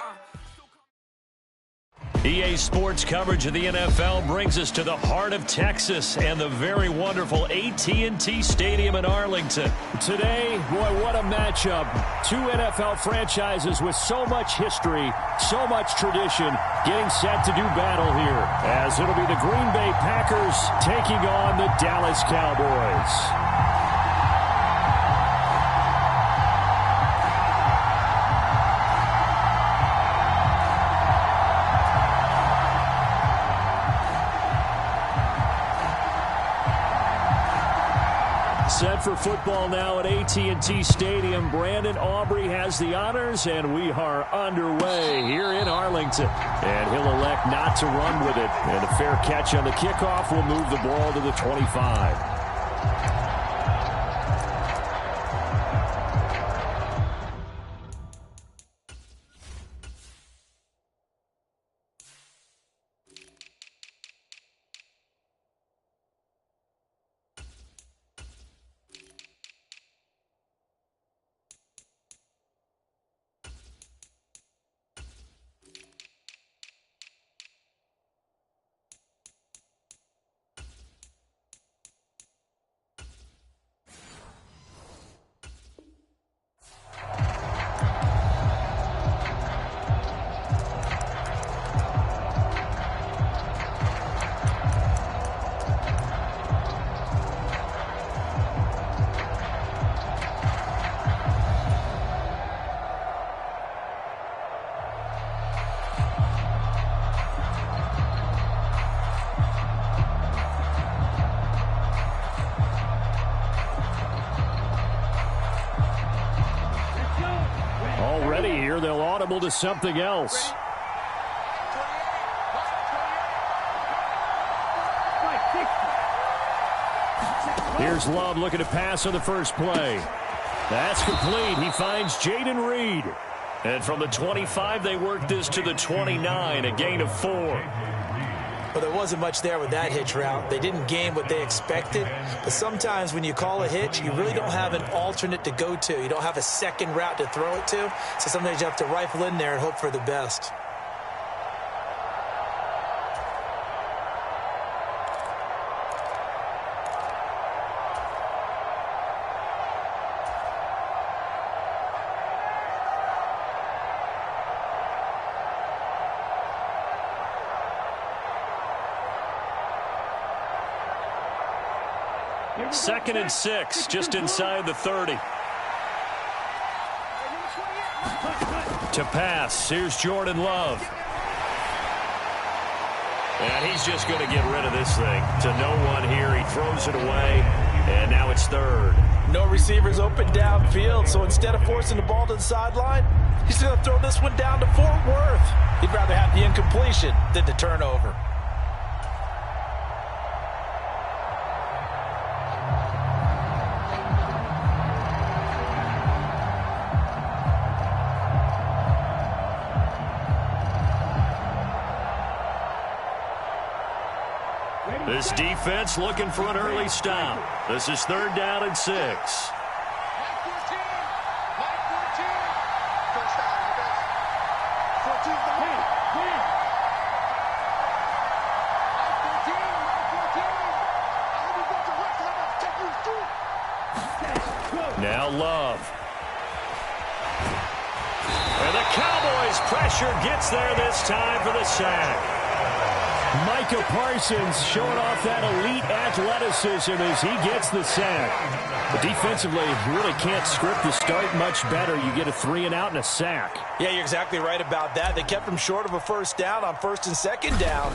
EA Sports coverage of the NFL brings us to the heart of Texas and the very wonderful AT&T Stadium in Arlington. Today, boy, what a matchup. Two NFL franchises with so much history, so much tradition, getting set to do battle here, as it'll be the Green Bay Packers taking on the Dallas Cowboys. Set for football now at AT&T Stadium. Brandon Aubrey has the honors, and we are underway here in Arlington. And he'll elect not to run with it. And a fair catch on the kickoff will move the ball to the 25. already here, they'll audible to something else. Here's Love looking to pass on the first play. That's complete. He finds Jaden Reed. And from the 25, they work this to the 29, a gain of 4. Well, there wasn't much there with that hitch route. They didn't gain what they expected. But sometimes when you call a hitch, you really don't have an alternate to go to. You don't have a second route to throw it to. So sometimes you have to rifle in there and hope for the best. Second and 6, just inside the 30. To pass, here's Jordan Love. And he's just going to get rid of this thing. To no one here, he throws it away, and now it's third. No receivers open downfield, so instead of forcing the ball to the sideline, he's going to throw this one down to Fort Worth. He'd rather have the incompletion than the turnover. This defense looking for an early stop. This is third down and 6. Mike 14. First down, I guess. 14's the lead. Mike 14. Now Love. And the Cowboys' pressure gets there this time for the sack. Micah Parsons showing off that elite athleticism as he gets the sack. But defensively, you really can't script the start much better. You get a 3-and-out and a sack. Yeah, you're exactly right about that. They kept him short of a first down on first and second down.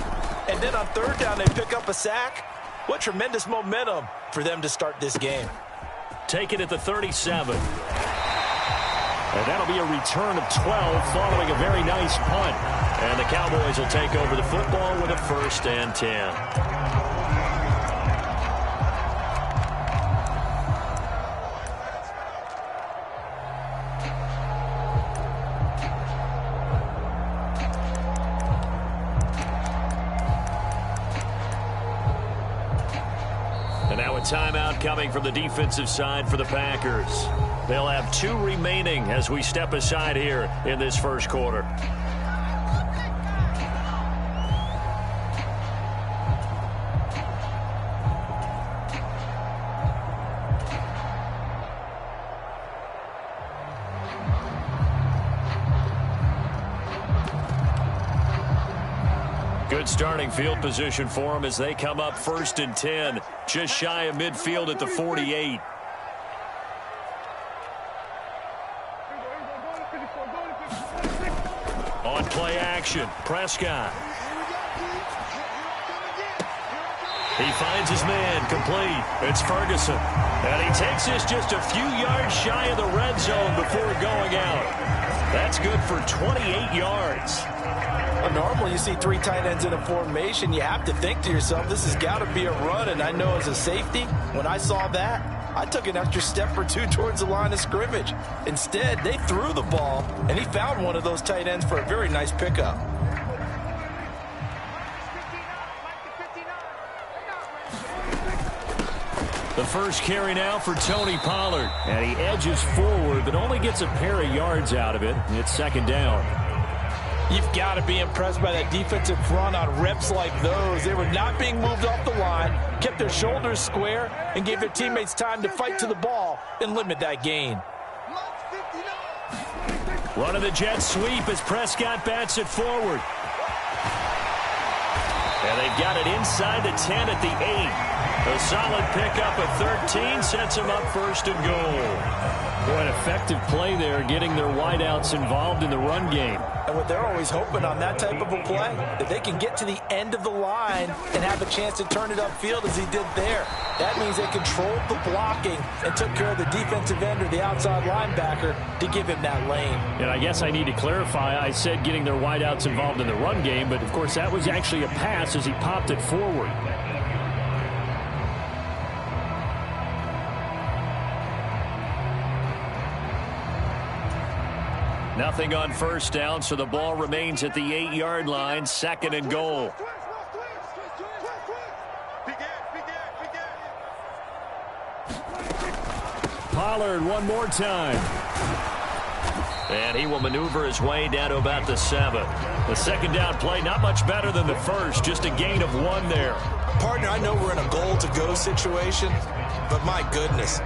And then on third down, they pick up a sack. What tremendous momentum for them to start this game. Take it at the 37. And that'll be a return of 12 following a very nice punt. And the Cowboys will take over the football with a 1st and 10. And now a timeout coming from the defensive side for the Packers. They'll have 2 remaining as we step aside here in this first quarter. Good starting field position for them as they come up 1st and 10, just shy of midfield at the 48. On play action, Prescott. He finds his man, complete. It's Ferguson. And he takes this just a few yards shy of the red zone before going out. That's good for 28 yards. Well, normally you see 3 tight ends in a formation. You have to think to yourself, this has got to be a run. And I know as a safety, when I saw that, I took an extra step or 2 towards the line of scrimmage. Instead, they threw the ball, and he found one of those tight ends for a very nice pickup. The first carry now for Tony Pollard. And he edges forward, but only gets a pair of yards out of it. It's 2nd down. You've got to be impressed by that defensive front on reps like those. They were not being moved off the line, kept their shoulders square, and gave their teammates time to fight to the ball and limit that gain. Running the jet sweep as Prescott bats it forward. And they've got it inside the 10 at the 8. A solid pickup of 13 sets them up first and goal. Boy, an effective play there, getting their wideouts involved in the run game. And what they're always hoping on that type of a play, that they can get to the end of the line and have a chance to turn it upfield as he did there. That means they controlled the blocking and took care of the defensive end or the outside linebacker to give him that lane. And I guess I need to clarify, I said getting their wideouts involved in the run game, but of course that was actually a pass as he popped it forward. Nothing on first down, so the ball remains at the 8-yard line, second and goal. Pollard one more time. And he will maneuver his way down to about the 7. The second down play, not much better than the first, just a gain of 1 there. Partner, I know we're in a goal-to-go situation, but my goodness,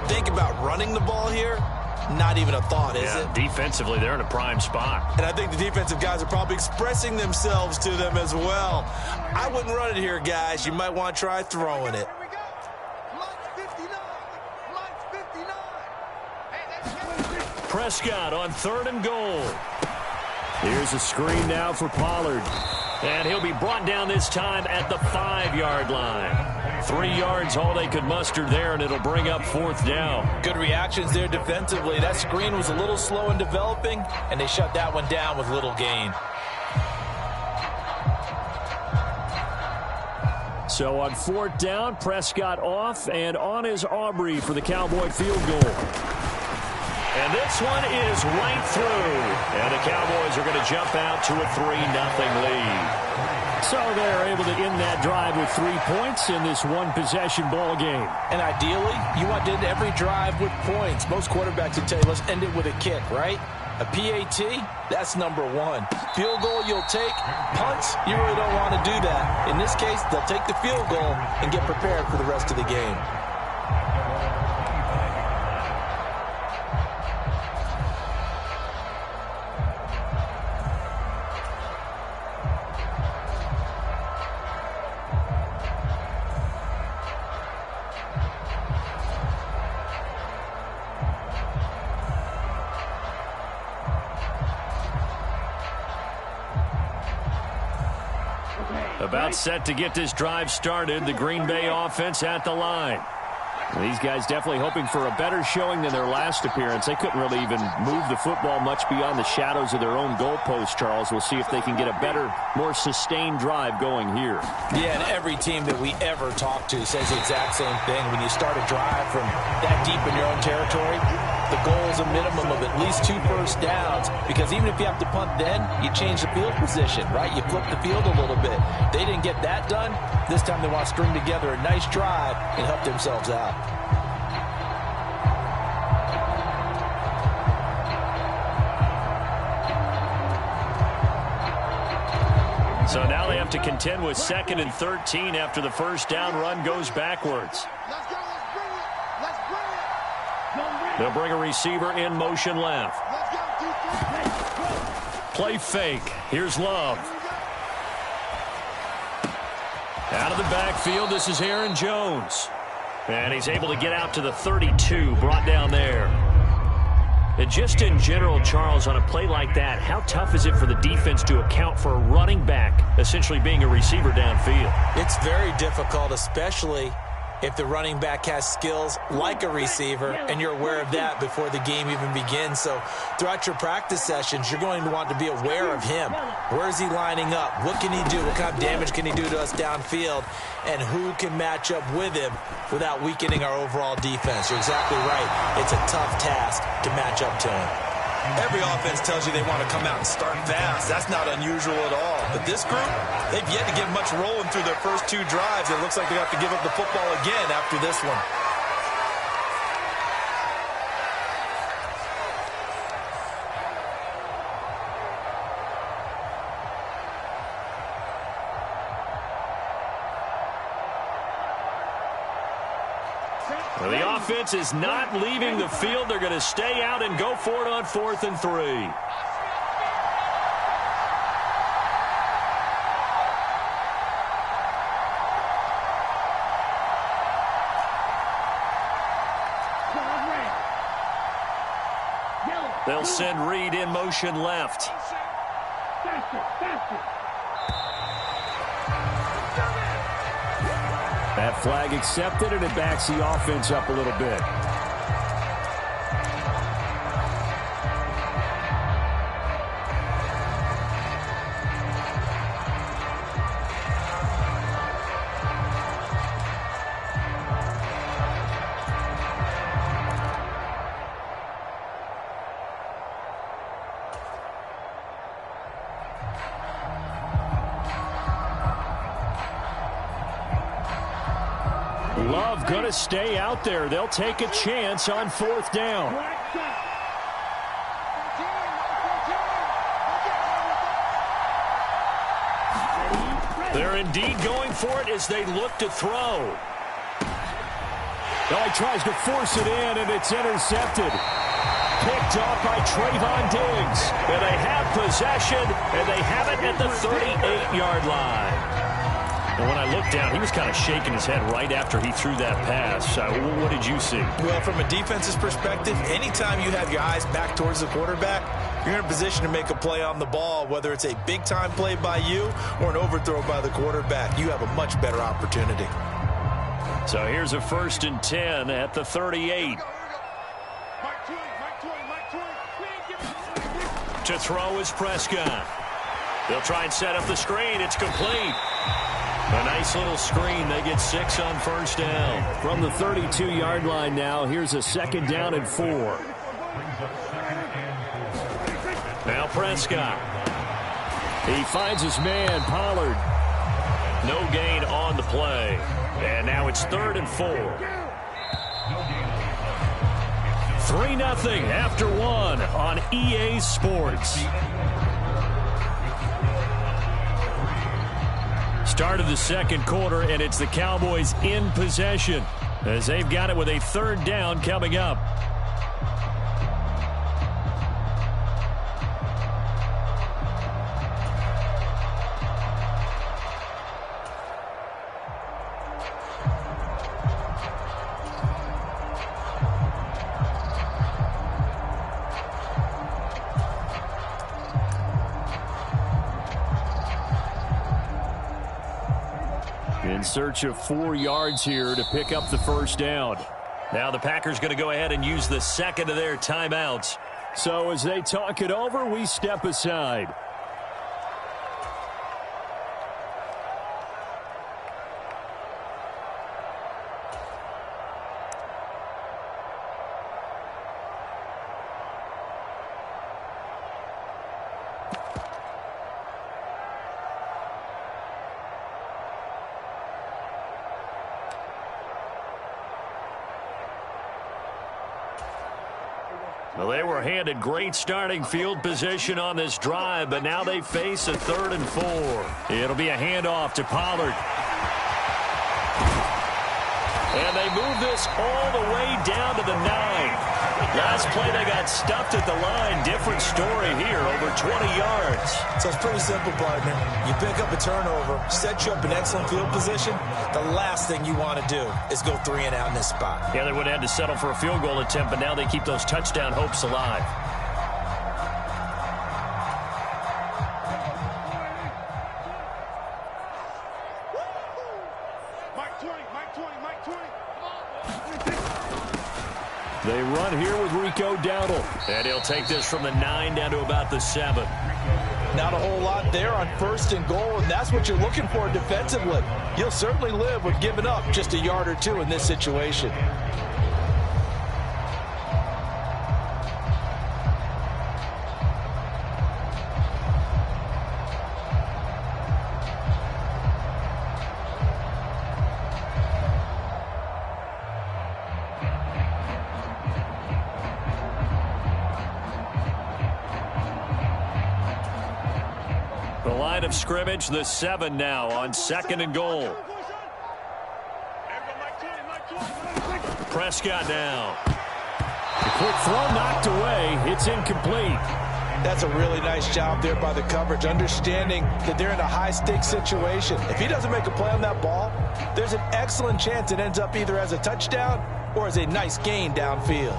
think about running the ball here. Not even a thought, is it? Defensively, they're in a prime spot. And I think the defensive guys are probably expressing themselves to them as well. I wouldn't run it here, guys. You might want to try throwing it. Prescott on 3rd and goal. Here's a screen now for Pollard. And he'll be brought down this time at the 5-yard line. 3 yards all they could muster there, and it'll bring up 4th down. Good reactions there defensively. That screen was a little slow in developing, and they shut that one down with little gain. So on 4th down, Prescott off, and on is Aubrey for the Cowboy field goal. And this one is right through. And the Cowboys are going to jump out to a 3-0 lead. So they're able to end that drive with 3 points in this one-possession ball game. And ideally, you want to end every drive with points. Most quarterbacks would tell you, let's end it with a kick, right? A PAT, that's number 1. Field goal you'll take. Punts, you really don't want to do that. In this case, they'll take the field goal and get prepared for the rest of the game. About set to get this drive started, the Green Bay offense at the line. These guys definitely hoping for a better showing than their last appearance. They couldn't really even move the football much beyond the shadows of their own goalpost, Charles. We'll see if they can get a better, more sustained drive going here. Yeah, and every team that we ever talk to says the exact same thing. When you start a drive from that deep in your own territory, the goal is a minimum of at least 2 first downs, because even if you have to punt then, you change the field position, right? You flip the field a little bit. They didn't get that done. This time they want to string together a nice drive and help themselves out. So now they have to contend with 2nd and 13 after the first down run goes backwards. They'll bring a receiver in motion left. Play fake. Here's Love. Out of the backfield, this is Aaron Jones. And he's able to get out to the 32, brought down there. And just in general, Charles, on a play like that, how tough is it for the defense to account for a running back essentially being a receiver downfield? It's very difficult, especially if the running back has skills like a receiver, and you're aware of that before the game even begins. So throughout your practice sessions, you're going to want to be aware of him. Where is he lining up? What can he do? What kind of damage can he do to us downfield? And who can match up with him without weakening our overall defense? You're exactly right. It's a tough task to match up to him. Every offense tells you they want to come out and start fast. That's not unusual at all. But this group, they've yet to get much rolling through their first 2 drives. It looks like they have to give up the football again after this one. Well, the offense is not leaving the field. They're going to stay out and go for it on 4th and 3. They'll send Reed in motion left. That flag accepted, and it backs the offense up a little bit. Love going to stay out there. They'll take a chance on 4th down. They're indeed going for it as they look to throw. Oh, he tries to force it in, and it's intercepted. Picked off by Trayvon Diggs. And they have possession, and they have it at the 38-yard line. And when I looked down, he was kind of shaking his head right after he threw that pass. What did you see? Well, from a defense's perspective, anytime you have your eyes back towards the quarterback, you're in a position to make a play on the ball, whether it's a big-time play by you or an overthrow by the quarterback. You have a much better opportunity. So here's a 1st and 10 at the 38. To throw is Prescott. They'll try and set up the screen. It's complete. A nice little screen. They get 6 on 1st down. From the 32-yard line now, here's a 2nd down and 4. Now Prescott. He finds his man, Pollard. No gain on the play. And now it's 3rd and 4. 3-0 after 1 on EA Sports. Start of the 2nd quarter, and it's the Cowboys in possession as they've got it with a 3rd down coming up. In search of 4 yards here to pick up the 1st down. Now the Packers going to go ahead and use the 2nd of their timeouts. So as they talk it over, we step aside. Well, they were handed great starting field position on this drive, but now they face a 3rd and 4. It'll be a handoff to Pollard. And they move this all the way down to the 9. Last play, they got stuffed at the line. Different story here, over 20 yards. So it's pretty simple, partner. You pick up a turnover, set you up in excellent field position. The last thing you want to do is go 3 and out in this spot. Yeah, they would have had to settle for a field goal attempt, but now they keep those touchdown hopes alive. They run here with Rico Dowdle. And he'll take this from the 9 down to about the 7. Not a whole lot there on 1st and goal, and that's what you're looking for defensively. You'll certainly live with giving up just a yard or 2 in this situation. The line of scrimmage, the 7 now on 2nd and goal. Prescott now. The quick throw knocked away. It's incomplete. That's a really nice job there by the coverage, understanding that they're in a high-stakes situation. If he doesn't make a play on that ball, there's an excellent chance it ends up either as a touchdown or as a nice gain downfield.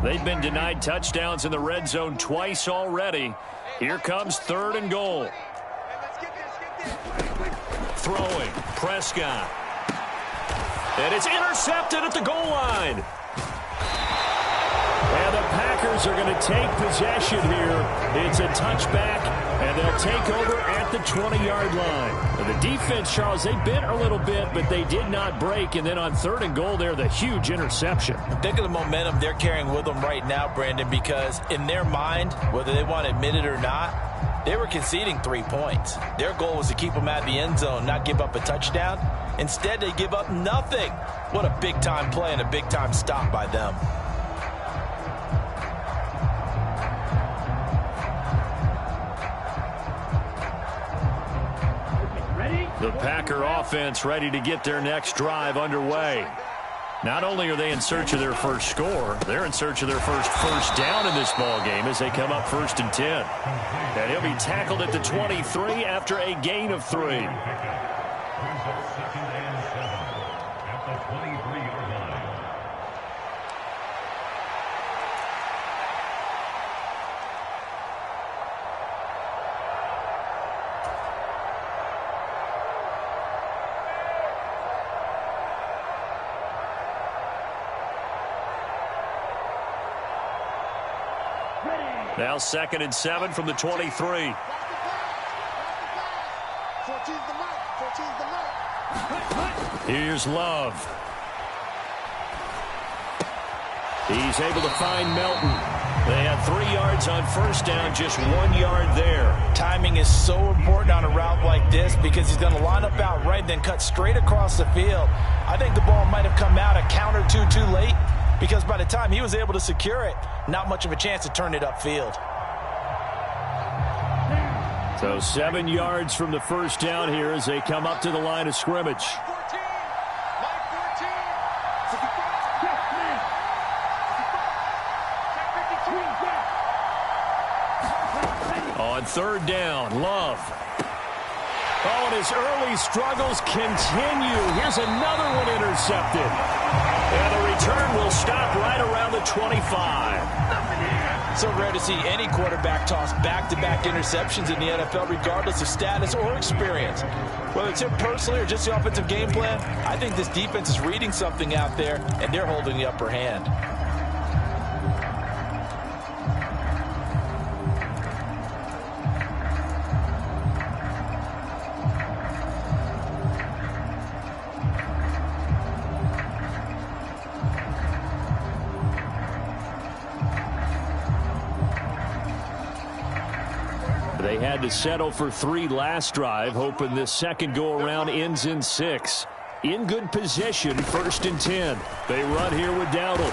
They've been denied touchdowns in the red zone twice already. Here comes 3rd and goal. Throwing, Prescott. And it's intercepted at the goal line. And the Packers are going to take possession here. It's a touchback, and they'll take over at the 20-yard line. And the defense, Charles, they bent a little bit, but they did not break. And then on 3rd and goal there, the huge interception. Think of the momentum they're carrying with them right now, Brandon, because in their mind, whether they want to admit it or not, they were conceding 3 points. Their goal was to keep them out of the end zone, not give up a touchdown. Instead, they give up nothing. What a big-time play and a big-time stop by them. The Packer offense ready to get their next drive underway. Not only are they in search of their first score, they're in search of their first down in this ball game as they come up 1st and 10. And he'll be tackled at the 23 after a gain of 3. Brings up 2nd and 7 at the 23-yard line. Now 2nd and 7 from the 23. 14's the mark. 14's the mark. Here's Love. He's able to find Melton. They had 3 yards on 1st down, just 1 yard there. Timing is so important on a route like this because he's going to line up out right, then cut straight across the field. I think the ball might have come out a count or two too late because by the time he was able to secure it, not much of a chance to turn it upfield. So 7 yards from the 1st down here as they come up to the line of scrimmage. 14. Line 14. On 3rd down, Love. Oh, and his early struggles continue. Here's another one intercepted. And the return will stop right around the 25. So rare to see any quarterback toss back-to-back interceptions in the NFL, regardless of status or experience. Whether it's him personally or just the offensive game plan, I think this defense is reading something out there, and they're holding the upper hand. They had to settle for 3 last drive, hoping this second go-around ends in 6. In good position, 1st and 10. They run here with Dowdle.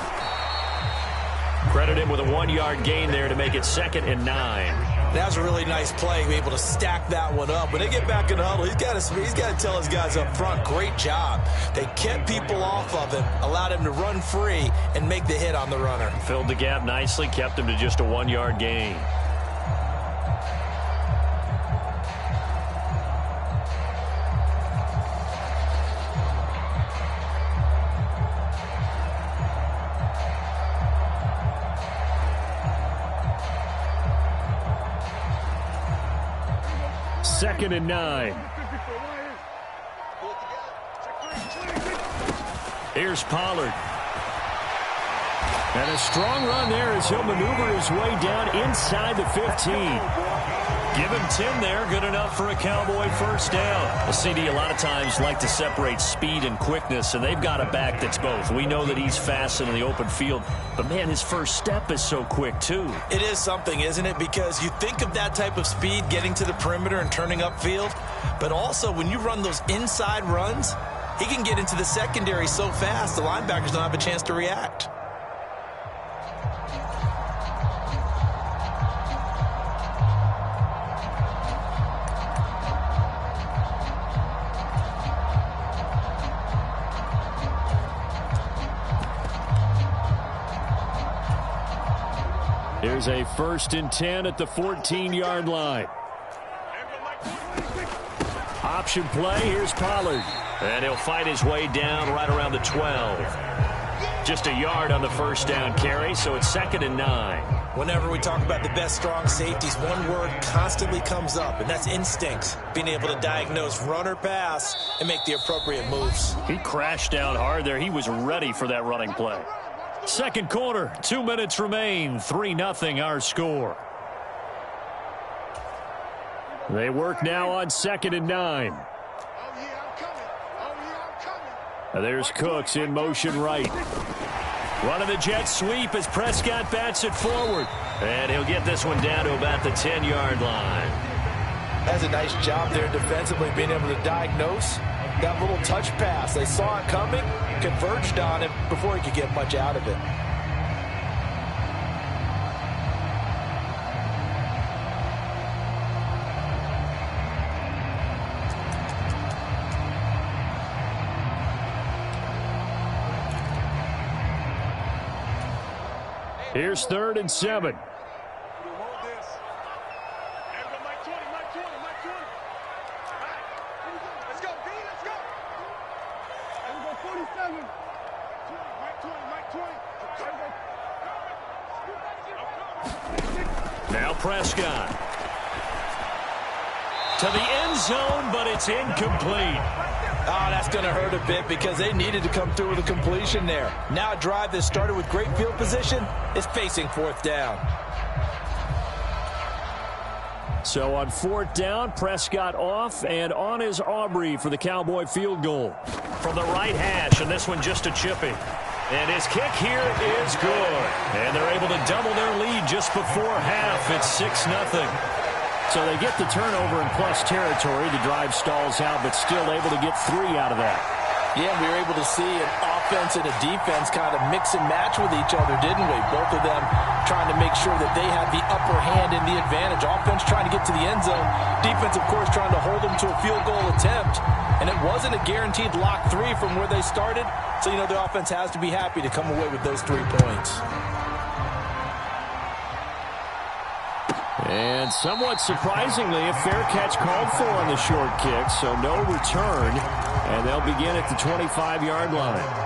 Credit him with a 1-yard gain there to make it 2nd and 9. That was a really nice play, be able to stack that one up. When they get back in the huddle, he's got to tell his guys up front, great job. They kept people off of him, allowed him to run free, and make the hit on the runner. Filled the gap nicely, kept him to just a 1-yard gain. Second and 9. Here's Pollard. And a strong run there as he'll maneuver his way down inside the 15. Give him 10 there, good enough for a Cowboy 1st down. Well, CD, a lot of times like to separate speed and quickness, and they've got a back that's both. We know that he's fast in the open field, but, man, his first step is so quick, too. It is something, isn't it? Because you think of that type of speed getting to the perimeter and turning upfield, but also when you run those inside runs, he can get into the secondary so fast the linebackers don't have a chance to react. Here's a 1st and 10 at the 14-yard line. Option play, here's Pollard. And he'll fight his way down right around the 12. just a yard on the first down carry, so it's 2nd and 9. Whenever we talk about the best strong safeties, one word constantly comes up, and that's instincts. Being able to diagnose run or pass and make the appropriate moves. He crashed down hard there. He was ready for that running play. Second quarter, 2 minutes remain. 3-0 our score. They work now on 2nd and 9. There's Cooks in motion right. Running the jet sweep as Prescott bats it forward. And he'll get this one down to about the 10-yard line. That's a nice job there defensively, being able to diagnose that little touch pass. They saw it coming, converged on it before he could get much out of it. Here's 3rd and 7. Now Prescott. To the end zone, but it's incomplete. Oh, that's going to hurt a bit because they needed to come through with a completion there. Now a drive that started with great field position is facing 4th down. So on 4th down, Prescott off, and on is Aubrey for the Cowboy field goal. From the right hash, and this one just a chipping. And his kick here is good. And they're able to double their lead just before half. It's 6-0. So they get the turnover in plus territory. The drive stalls out, but still able to get 3 out of that. Yeah, we were able to see an offense and a defense kind of mix and match with each other, didn't we? Both of them trying to make sure that they had the upper hand and the advantage. Offense trying to get to the end zone. Defense, of course, trying to hold them to a field goal attempt. And it wasn't a guaranteed lock 3 from where they started. So, the offense has to be happy to come away with those 3 points. And somewhat surprisingly, a fair catch called for on the short kick, so no return, and they'll begin at the 25-yard line.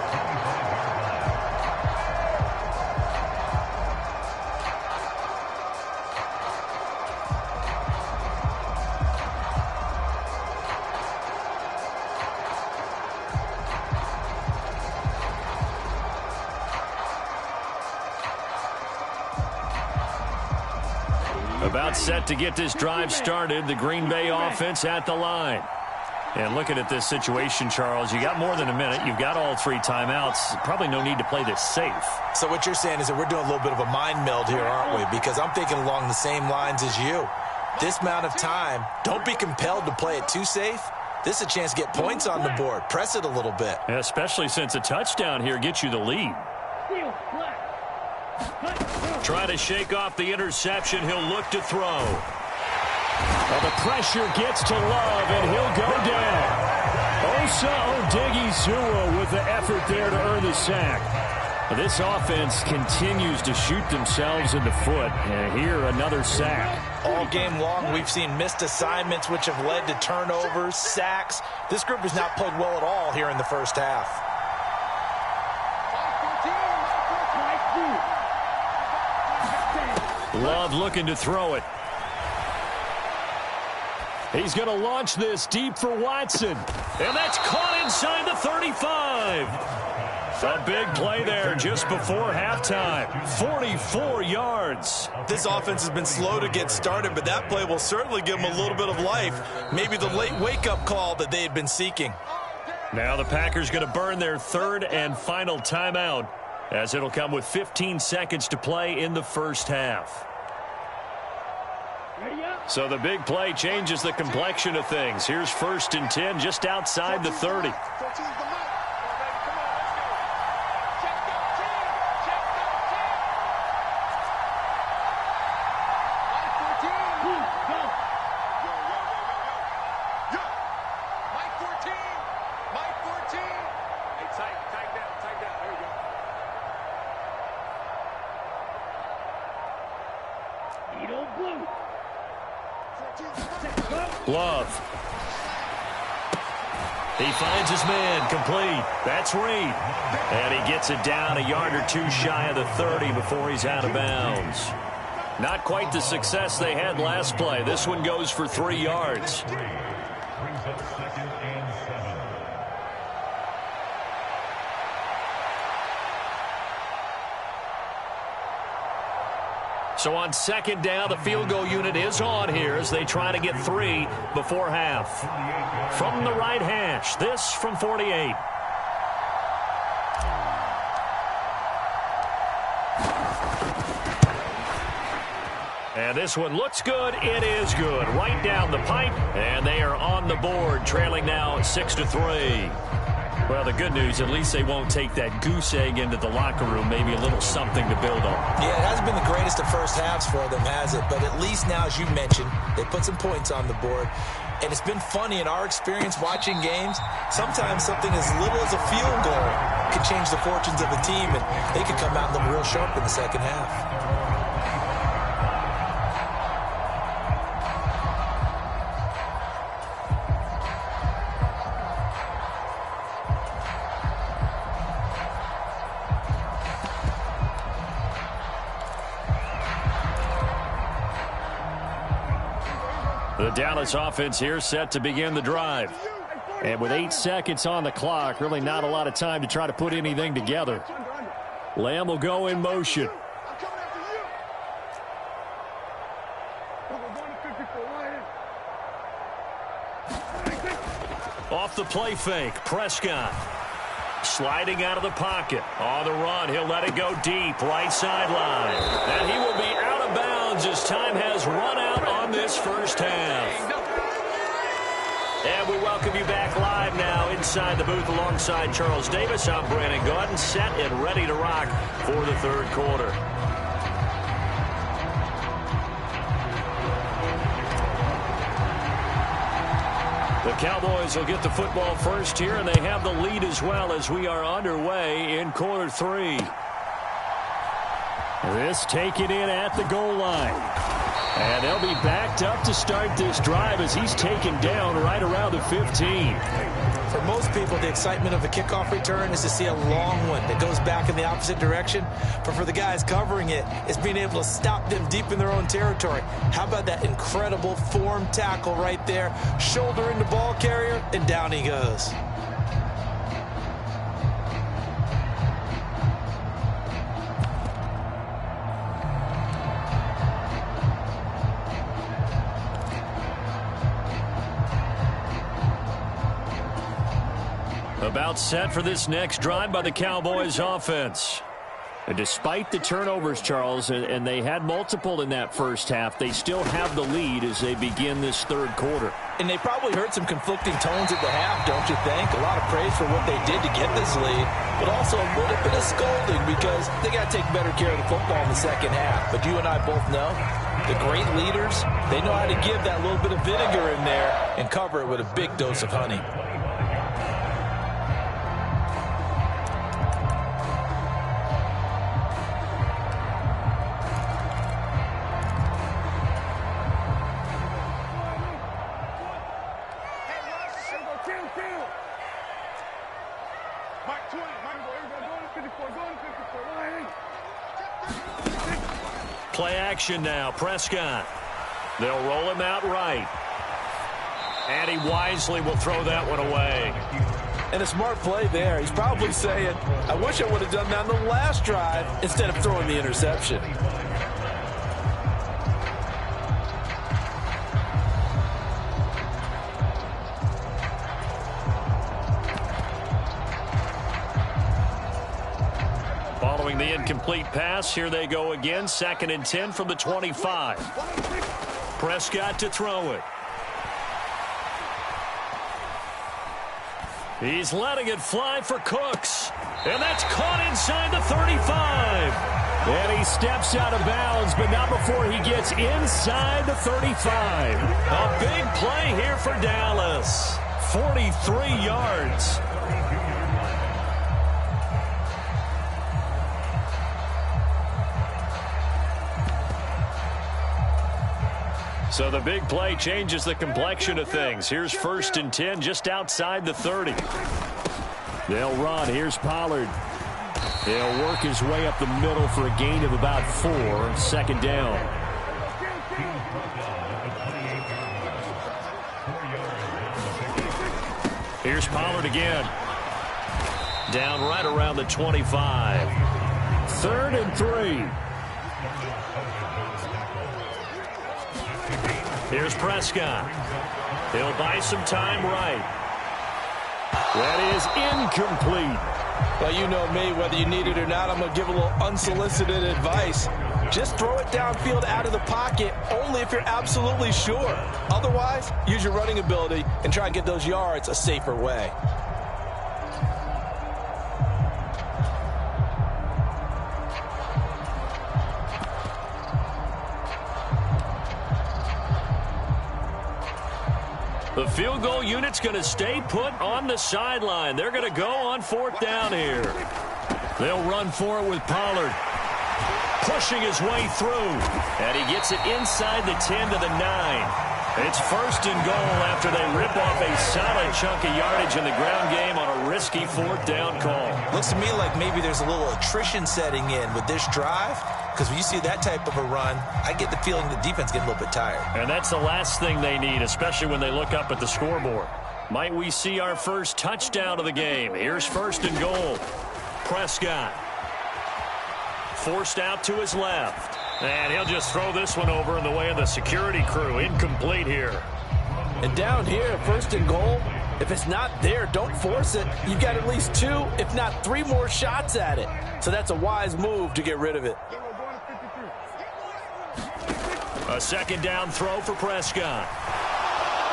About set to get this drive started. The Green Bay offense at the line. And looking at this situation, Charles, you got more than a minute. You've got all 3 timeouts. Probably no need to play this safe. So what you're saying is that we're doing a little bit of a mind meld here, aren't we? Because I'm thinking along the same lines as you. This amount of time, don't be compelled to play it too safe. This is a chance to get points on the board. Press it a little bit. Especially since a touchdown here gets you the lead. Try to shake off the interception. He'll look to throw. Well, the pressure gets to Love, and he'll go down. Osa Odighizuwa with the effort there to earn the sack. This offense continues to shoot themselves in the foot. And here, another sack. All game long, we've seen missed assignments, which have led to turnovers, sacks. This group has not played well at all here in the first half. Love looking to throw it. He's going to launch this deep for Watson. And that's caught inside the 35. A big play there just before halftime. 44 yards. This offense has been slow to get started, but that play will certainly give them a little bit of life. Maybe the late wake-up call that they had been seeking. Now the Packers going to burn their 3rd and final timeout, as it'll come with 15 seconds to play in the first half. So the big play changes the complexion of things. Here's 1st and 10 just outside the 30. He finds his man, complete. That's Reed. And he gets it down a yard or two shy of the 30 before he's out of bounds. Not quite the success they had last play. This one goes for 3 yards. Brings up 2nd and 7. So on 2nd down, the field goal unit is on here as they try to get 3 before half. From the right hash, this from 48. And this one looks good. It is good. Right down the pipe, and they are on the board, trailing now 6-3. Well, the good news, at least they won't take that goose egg into the locker room. Maybe a little something to build on. Yeah, it hasn't been the greatest of first halves for them, has it? But at least now, as you mentioned, they put some points on the board. And it's been funny in our experience watching games. Sometimes something as little as a field goal can change the fortunes of a team, and they could come out and look real sharp in the second half. The Dallas offense here set to begin the drive. And with 8 seconds on the clock, really not a lot of time to try to put anything together. Lamb will go in motion. Off the play fake, Prescott. Sliding out of the pocket. On the run, he'll let it go deep, right sideline. And he will be out of bounds as time has run out on this first half. And we welcome you back live now inside the booth alongside Charles Davis. I'm Brandon Gaudin, set and ready to rock for the third quarter. The Cowboys will get the football first here, and they have the lead as well as we are underway in quarter 3. This taken in at the goal line. And they'll be backed up to start this drive as he's taken down right around the 15. For most people, the excitement of a kickoff return is to see a long one that goes back in the opposite direction. But for the guys covering it, it's being able to stop them deep in their own territory. How about that incredible form tackle right there? Shoulder in the ball carrier, and down he goes. About set for this next drive by the Cowboys offense. And despite the turnovers, Charles, and they had multiple in that first half, they still have the lead as they begin this third quarter. And they probably heard some conflicting tones at the half, don't you think? A lot of praise for what they did to get this lead, but also a little bit of scolding because they got to take better care of the football in the second half. But you and I both know the great leaders, they know how to give that little bit of vinegar in there and cover it with a big dose of honey. Play action now, Prescott. They'll roll him out right. And he wisely will throw that one away. And a smart play there. He's probably saying, I wish I would have done that on the last drive instead of throwing the interception. Following the incomplete pass, here they go again. 2nd and 10 from the 25. Prescott to throw it. He's letting it fly for Cooks. And that's caught inside the 35. And he steps out of bounds, but not before he gets inside the 35. A big play here for Dallas. 43 yards. So the big play changes the complexion of things. Here's 1st and 10 just outside the 30. They'll run. Here's Pollard. He'll work his way up the middle for a gain of about 4. 2nd down. Here's Pollard again. Down right around the 25. 3rd and 3. Here's Prescott. He'll buy some time right. That is incomplete. Well, you know me, whether you need it or not, I'm going to give a little unsolicited advice. Just throw it downfield out of the pocket, only if you're absolutely sure. Otherwise, use your running ability and try and get those yards a safer way. The field goal unit's going to stay put on the sideline. They're going to go on 4th down here. They'll run for it with Pollard. Pushing his way through. And he gets it inside the 10 to the 9. It's 1st and goal after they rip off a solid chunk of yardage in the ground game on a risky 4th down call. Looks to me like maybe there's a little attrition setting in with this drive. Because when you see that type of a run, I get the feeling the defense getting a little bit tired. And that's the last thing they need, especially when they look up at the scoreboard. Might we see our first touchdown of the game? Here's 1st and goal. Prescott. Forced out to his left. And he'll just throw this one over in the way of the security crew. Incomplete here. And down here, 1st and goal, if it's not there, don't force it. You've got at least 2, if not 3 more shots at it. So that's a wise move to get rid of it. A 2nd down throw for Prescott.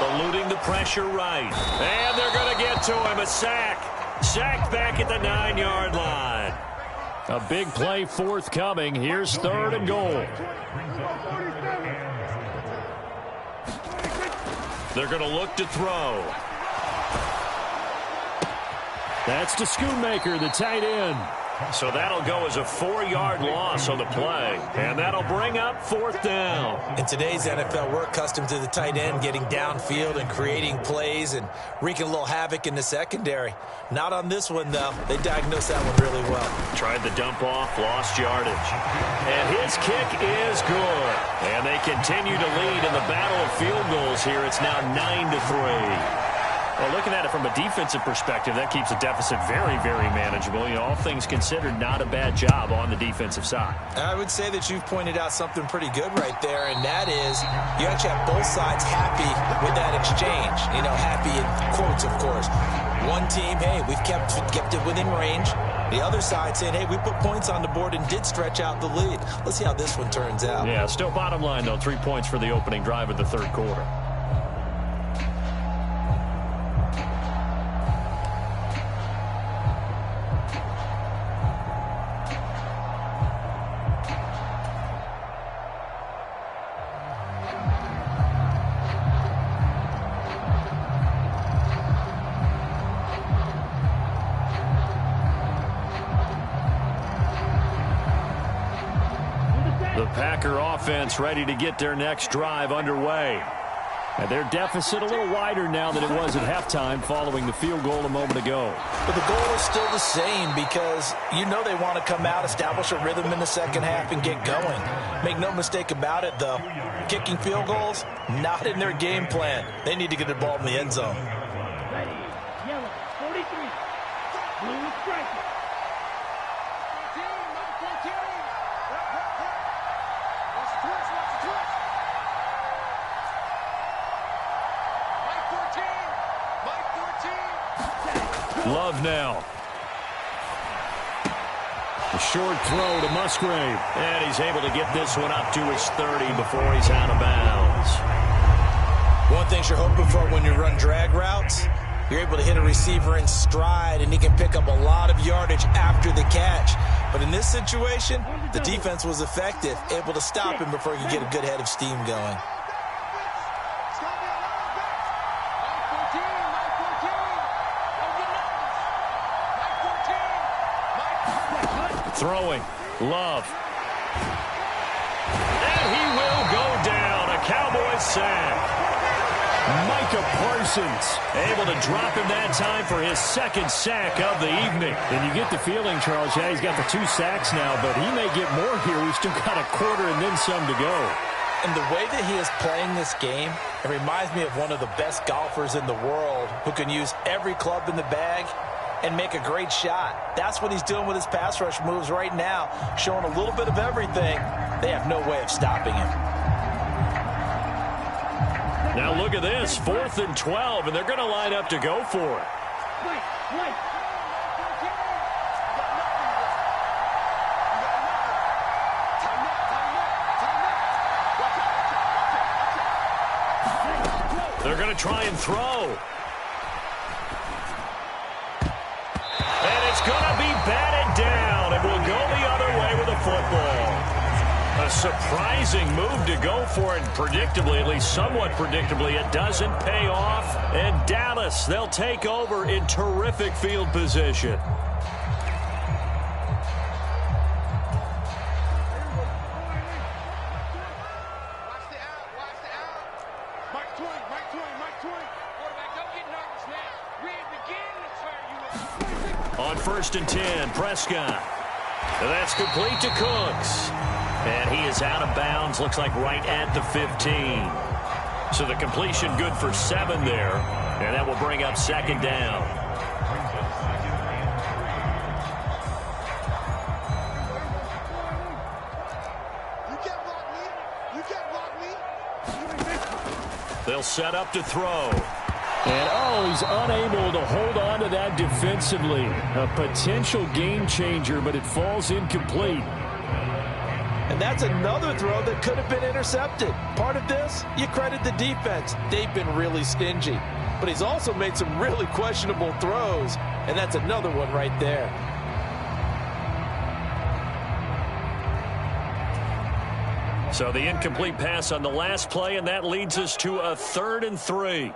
Eluding the pressure right. And they're going to get to him. A sack. Sacked back at the 9-yard line. A big play forthcoming. Here's 3rd and goal. They're going to look to throw. That's to Schoonmaker, the tight end. So that'll go as a 4-yard loss on the play. And that'll bring up 4th down. In today's NFL, we're accustomed to the tight end getting downfield and creating plays and wreaking a little havoc in the secondary. Not on this one, though. They diagnosed that one really well. Tried the dump off, lost yardage. And his kick is good. And they continue to lead in the battle of field goals here. It's now 9-3. Well, looking at it from a defensive perspective, that keeps the deficit very, very manageable. You know, all things considered, not a bad job on the defensive side. I would say that you've pointed out something pretty good right there, and that is you actually have both sides happy with that exchange. You know, happy in quotes, of course. One team, hey, we've kept it within range. The other side saying, hey, we put points on the board and did stretch out the lead. Let's see how this one turns out. Yeah, still bottom line, though, 3 points for the opening drive of the 3rd quarter. The Packer offense ready to get their next drive underway. And their deficit a little wider now than it was at halftime following the field goal a moment ago. But the goal is still the same because you know they want to come out, establish a rhythm in the second half, and get going. Make no mistake about it, though. Kicking field goals, not in their game plan. They need to get the ball in the end zone. Yellow, 43. Blue striker. 14. Watch the twitch, watch the twitch. Mike 14. Love now. A short throw to Musgrave. And he's able to get this one up to his 30 before he's out of bounds. One thing you're hoping for when you run drag routes, you're able to hit a receiver in stride, and he can pick up a lot of yardage after the catch. But in this situation, the defense was effective, able to stop him before he could get a good head of steam going. Throwing. Love. And he will go down. A Cowboys sack. Micah Parsons able to drop him that time for his second sack of the evening. And you get the feeling, Charles, yeah, he's got the 2 sacks now, but he may get more here. We've still got a quarter and then some to go. And the way that he is playing this game, it reminds me of one of the best golfers in the world who can use every club in the bag and make a great shot. That's what he's doing with his pass rush moves right now, showing a little bit of everything. They have no way of stopping him. Now look at this, 4th and 12, and they're going to line up to go for it. They're going to try and throw. And it's going to be batted down. It will go the other way with a football. A surprising move to go for it. Predictably, at least somewhat predictably, it doesn't pay off. And Dallas, they'll take over in terrific field position. On 1st and 10, Prescott. That's complete to Cooks. And he is out of bounds, looks like right at the 15. So the completion good for 7 there. And that will bring up 2nd down. They'll set up to throw. And, he's unable to hold on to that defensively. A potential game changer, but it falls incomplete. And that's another throw that could have been intercepted. Part of this, you credit the defense. They've been really stingy. But he's also made some really questionable throws, and that's another one right there. So the incomplete pass on the last play, and that leads us to a 3rd and 3.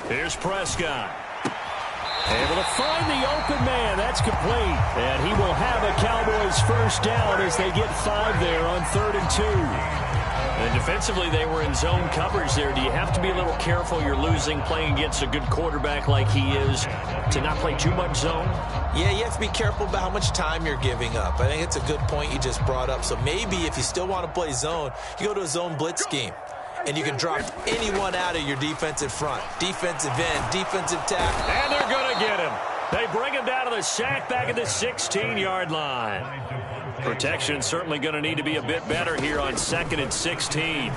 Here's Prescott. Able to find the open man. That's complete. And he will have a Cowboys first down as they get 5 there on 3rd and 2. And defensively, they were in zone coverage there. Do you have to be a little careful? You're losing, playing against a good quarterback like he is, to not play too much zone? Yeah, you have to be careful about how much time you're giving up. I think it's a good point you just brought up. So maybe if you still want to play zone, you go to a zone blitz scheme. And you can drop anyone out of your defensive front. Defensive end, defensive tackle. And they're going to get him. They bring him down to the sack back at the 16-yard line. Protection certainly going to need to be a bit better here on 2nd and 16.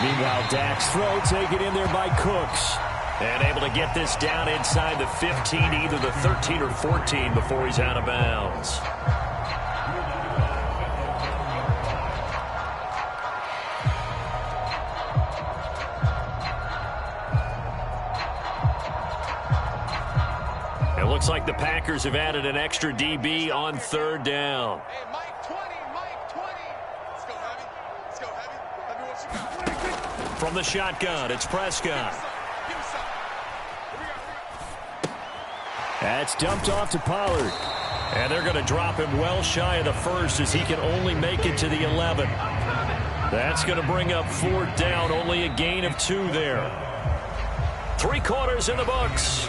Meanwhile, Dak's throw taken in there by Cooks. And able to get this down inside the 15, either the 13 or 14 before he's out of bounds. Looks like the Packers have added an extra DB on 3rd down. Hey, Mike 20, Mike 20. Let's go heavy. Let's go heavy. Let me what you got. From the shotgun, it's Prescott. Give me some. Here we go. That's dumped off to Pollard. And they're going to drop him well shy of the 1st as he can only make it to the 11. That's going to bring up 4th down, only a gain of 2 there. 3 quarters in the books.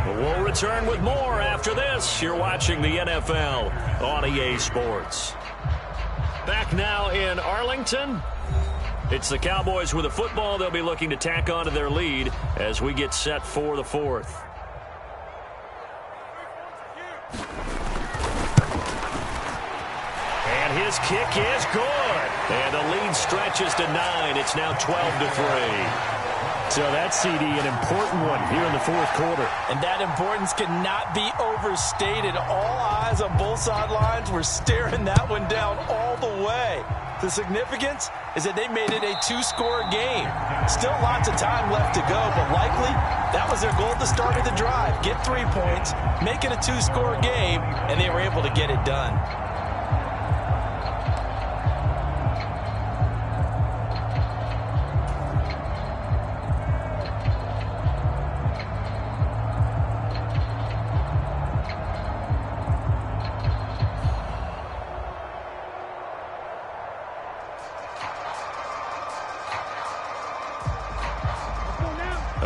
We'll return with more after this. You're watching the NFL on EA Sports. Back now in Arlington. It's the Cowboys with the football. They'll be looking to tack on to their lead as we get set for the 4th. And his kick is good. And the lead stretches to 9. It's now 12-3. So that, CD, an important one here in the 4th quarter. And that importance cannot be overstated. All eyes on both sidelines were staring that one down all the way. The significance is that they made it a 2-score game. Still lots of time left to go, but likely that was their goal at the start of the drive. Get 3 points, make it a 2-score game, and they were able to get it done.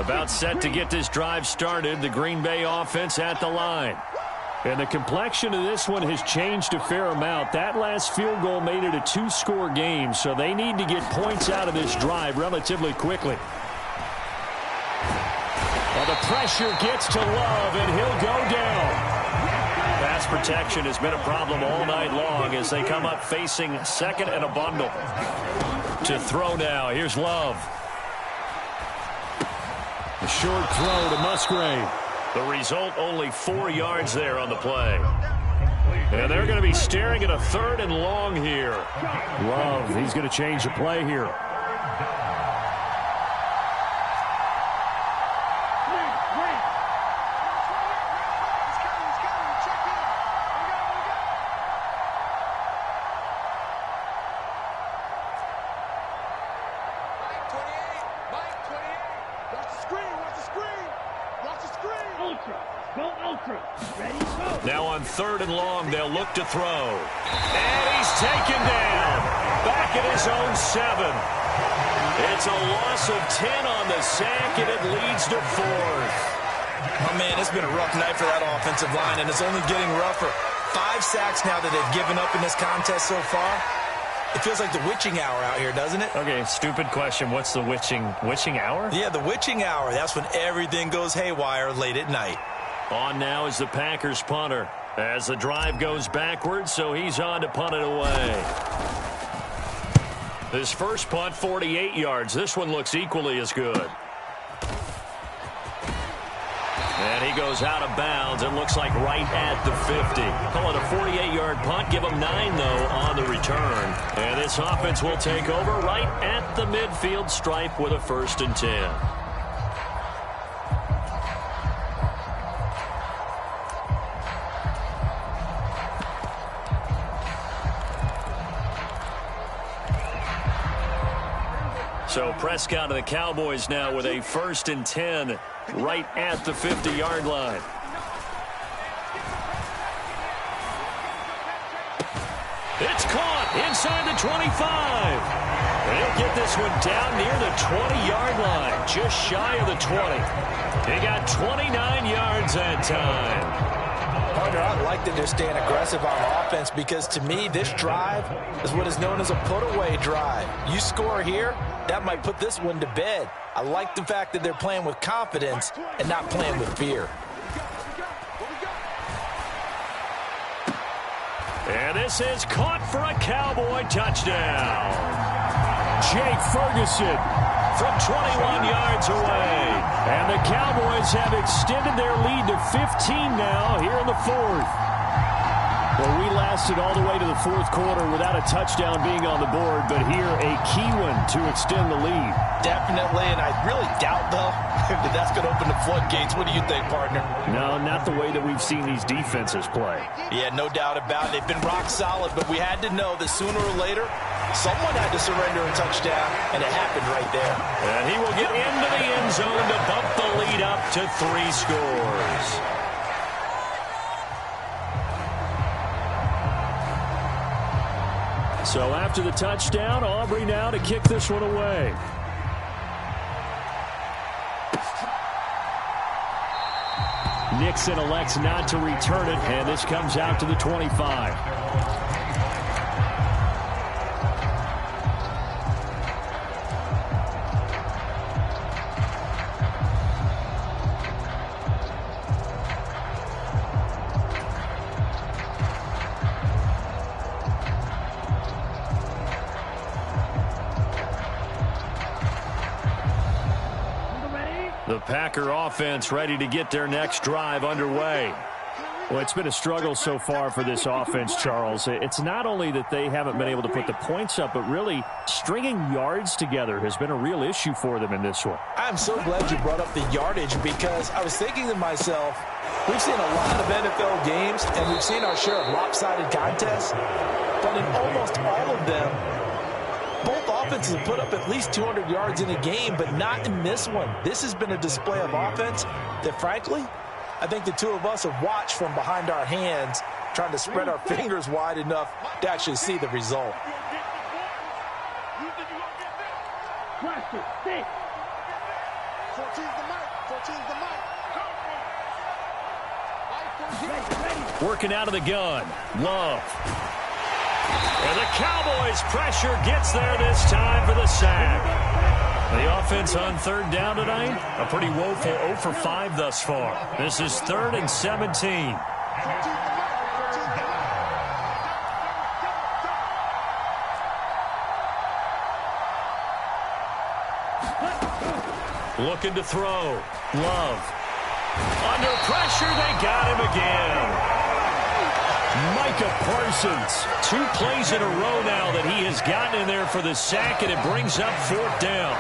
About set to get this drive started. The Green Bay offense at the line. And the complexion of this one has changed a fair amount. That last field goal made it a 2-score game, so they need to get points out of this drive relatively quickly. Well, the pressure gets to Love, and he'll go down. Pass protection has been a problem all night long as they come up facing second and a bundle. To throw now. Here's Love. A short throw to Musgrave. The result, only 4 yards there on the play. And they're going to be staring at a 3rd and long here. Love, he's going to change the play here. Now on 3rd and long, they'll look to throw. And he's taken down. Back at his own 7. It's a loss of 10 on the sack, and it leads to 4th. Oh, man, it's been a rough night for that offensive line, and it's only getting rougher. 5 sacks now that they've given up in this contest so far. It feels like the witching hour out here, doesn't it? Okay, stupid question. What's the witching hour? Yeah, the witching hour. That's when everything goes haywire late at night. On now is the Packers punter as the drive goes backwards, so he's on to punt it away. His first punt, 48 yards. This one looks equally as good. And he goes out of bounds. It looks like right at the 50. Call it a 48-yard punt. Give him 9, though, on the return. And this offense will take over right at the midfield stripe with a 1st and 10. So Prescott of the Cowboys now with a 1st and 10 right at the 50-yard line. It's caught inside the 25. They'll get this one down near the 20-yard line, just shy of the 20. They got 29 yards that time. Partner, I like that they're staying aggressive on offense because, to me, this drive is what is known as a put-away drive. You score here, that might put this one to bed. I like the fact that they're playing with confidence and not playing with fear. And this is caught for a Cowboy touchdown. Jake Ferguson from 21 yards away. And the Cowboys have extended their lead to 15 now here in the 4th. Well, we lasted all the way to the 4th quarter without a touchdown being on the board, but here a key one to extend the lead. Definitely, and I really doubt, though, that that's going to open the floodgates. What do you think, partner? No, not the way that we've seen these defenses play. Yeah, no doubt about it. They've been rock solid, but we had to know that sooner or later, someone had to surrender a touchdown, and it happened right there. And he will get into the end zone to bump the lead up to 3 scores. So after the touchdown, Aubrey now to kick this one away. Nixon elects not to return it, and this comes out to the 25. The Packer offense ready to get their next drive underway. Well, it's been a struggle so far for this offense, Charles. It's not only that they haven't been able to put the points up, but really stringing yards together has been a real issue for them in this one. I'm so glad you brought up the yardage because I was thinking to myself, we've seen a lot of NFL games and we've seen our share of lopsided contests, but in almost all of them, both offenses have put up at least 200 yards in a game, but not in this one. This has been a display of offense that, frankly, I think the two of us have watched from behind our hands, trying to spread our fingers wide enough to actually see the result. 14's the mic. 14's the mic. Working out of the gun. Love. And the Cowboys' pressure gets there this time for the sack. The offense on third down tonight, a pretty woeful 0 for 5 thus far. This is 3rd and 17. Looking to throw. Love. Under pressure, they got him again. Micah Parsons, 2 plays in a row now that he has gotten in there for the sack, and it brings up 4th down.